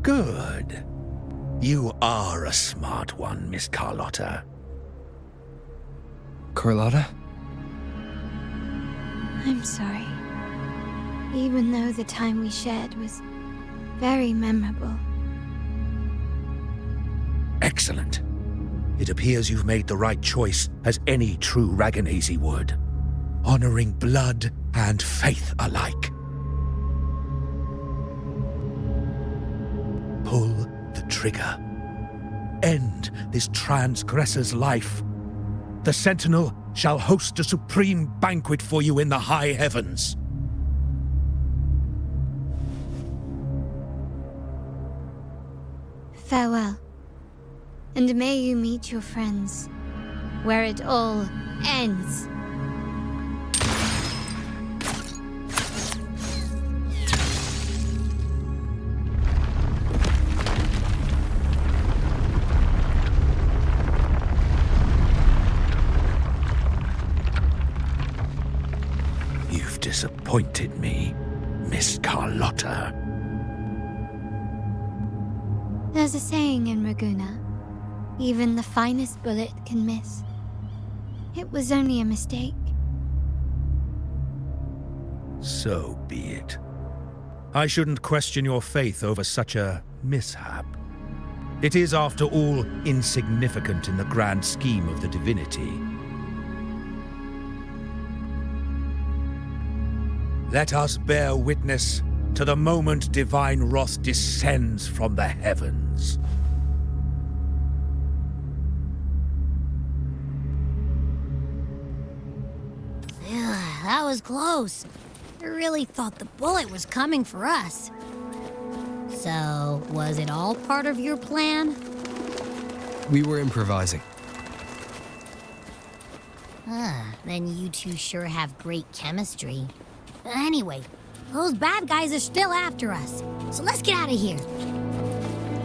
Good. You are a smart one, Miss Carlotta. Carlotta? I'm sorry. Even though the time we shared was very memorable. Excellent. It appears you've made the right choice, as any true Raganazi would. Honoring blood and faith alike. Pull the trigger. End this transgressor's life. The Sentinel shall host a supreme banquet for you in the high heavens. Farewell. And may you meet your friends, where it all ends. You've disappointed me, Miss Carlotta. There's a saying in Raguna, even the finest bullet can miss. It was only a mistake. So be it. I shouldn't question your faith over such a mishap. It is, after all, insignificant in the grand scheme of the divinity. Let us bear witness to the moment divine wrath descends from the heavens. That was close. I really thought the bullet was coming for us. So, was it all part of your plan? We were improvising. Then you two sure have great chemistry. Anyway, those bad guys are still after us, so let's get out of here.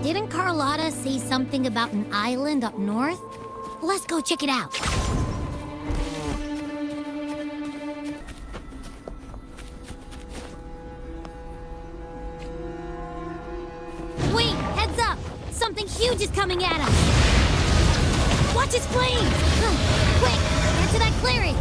Didn't Carlotta say something about an island up north? Let's go check it out. Wait, heads up! Something huge is coming at us! Watch its flames! Quick, get to that clearing!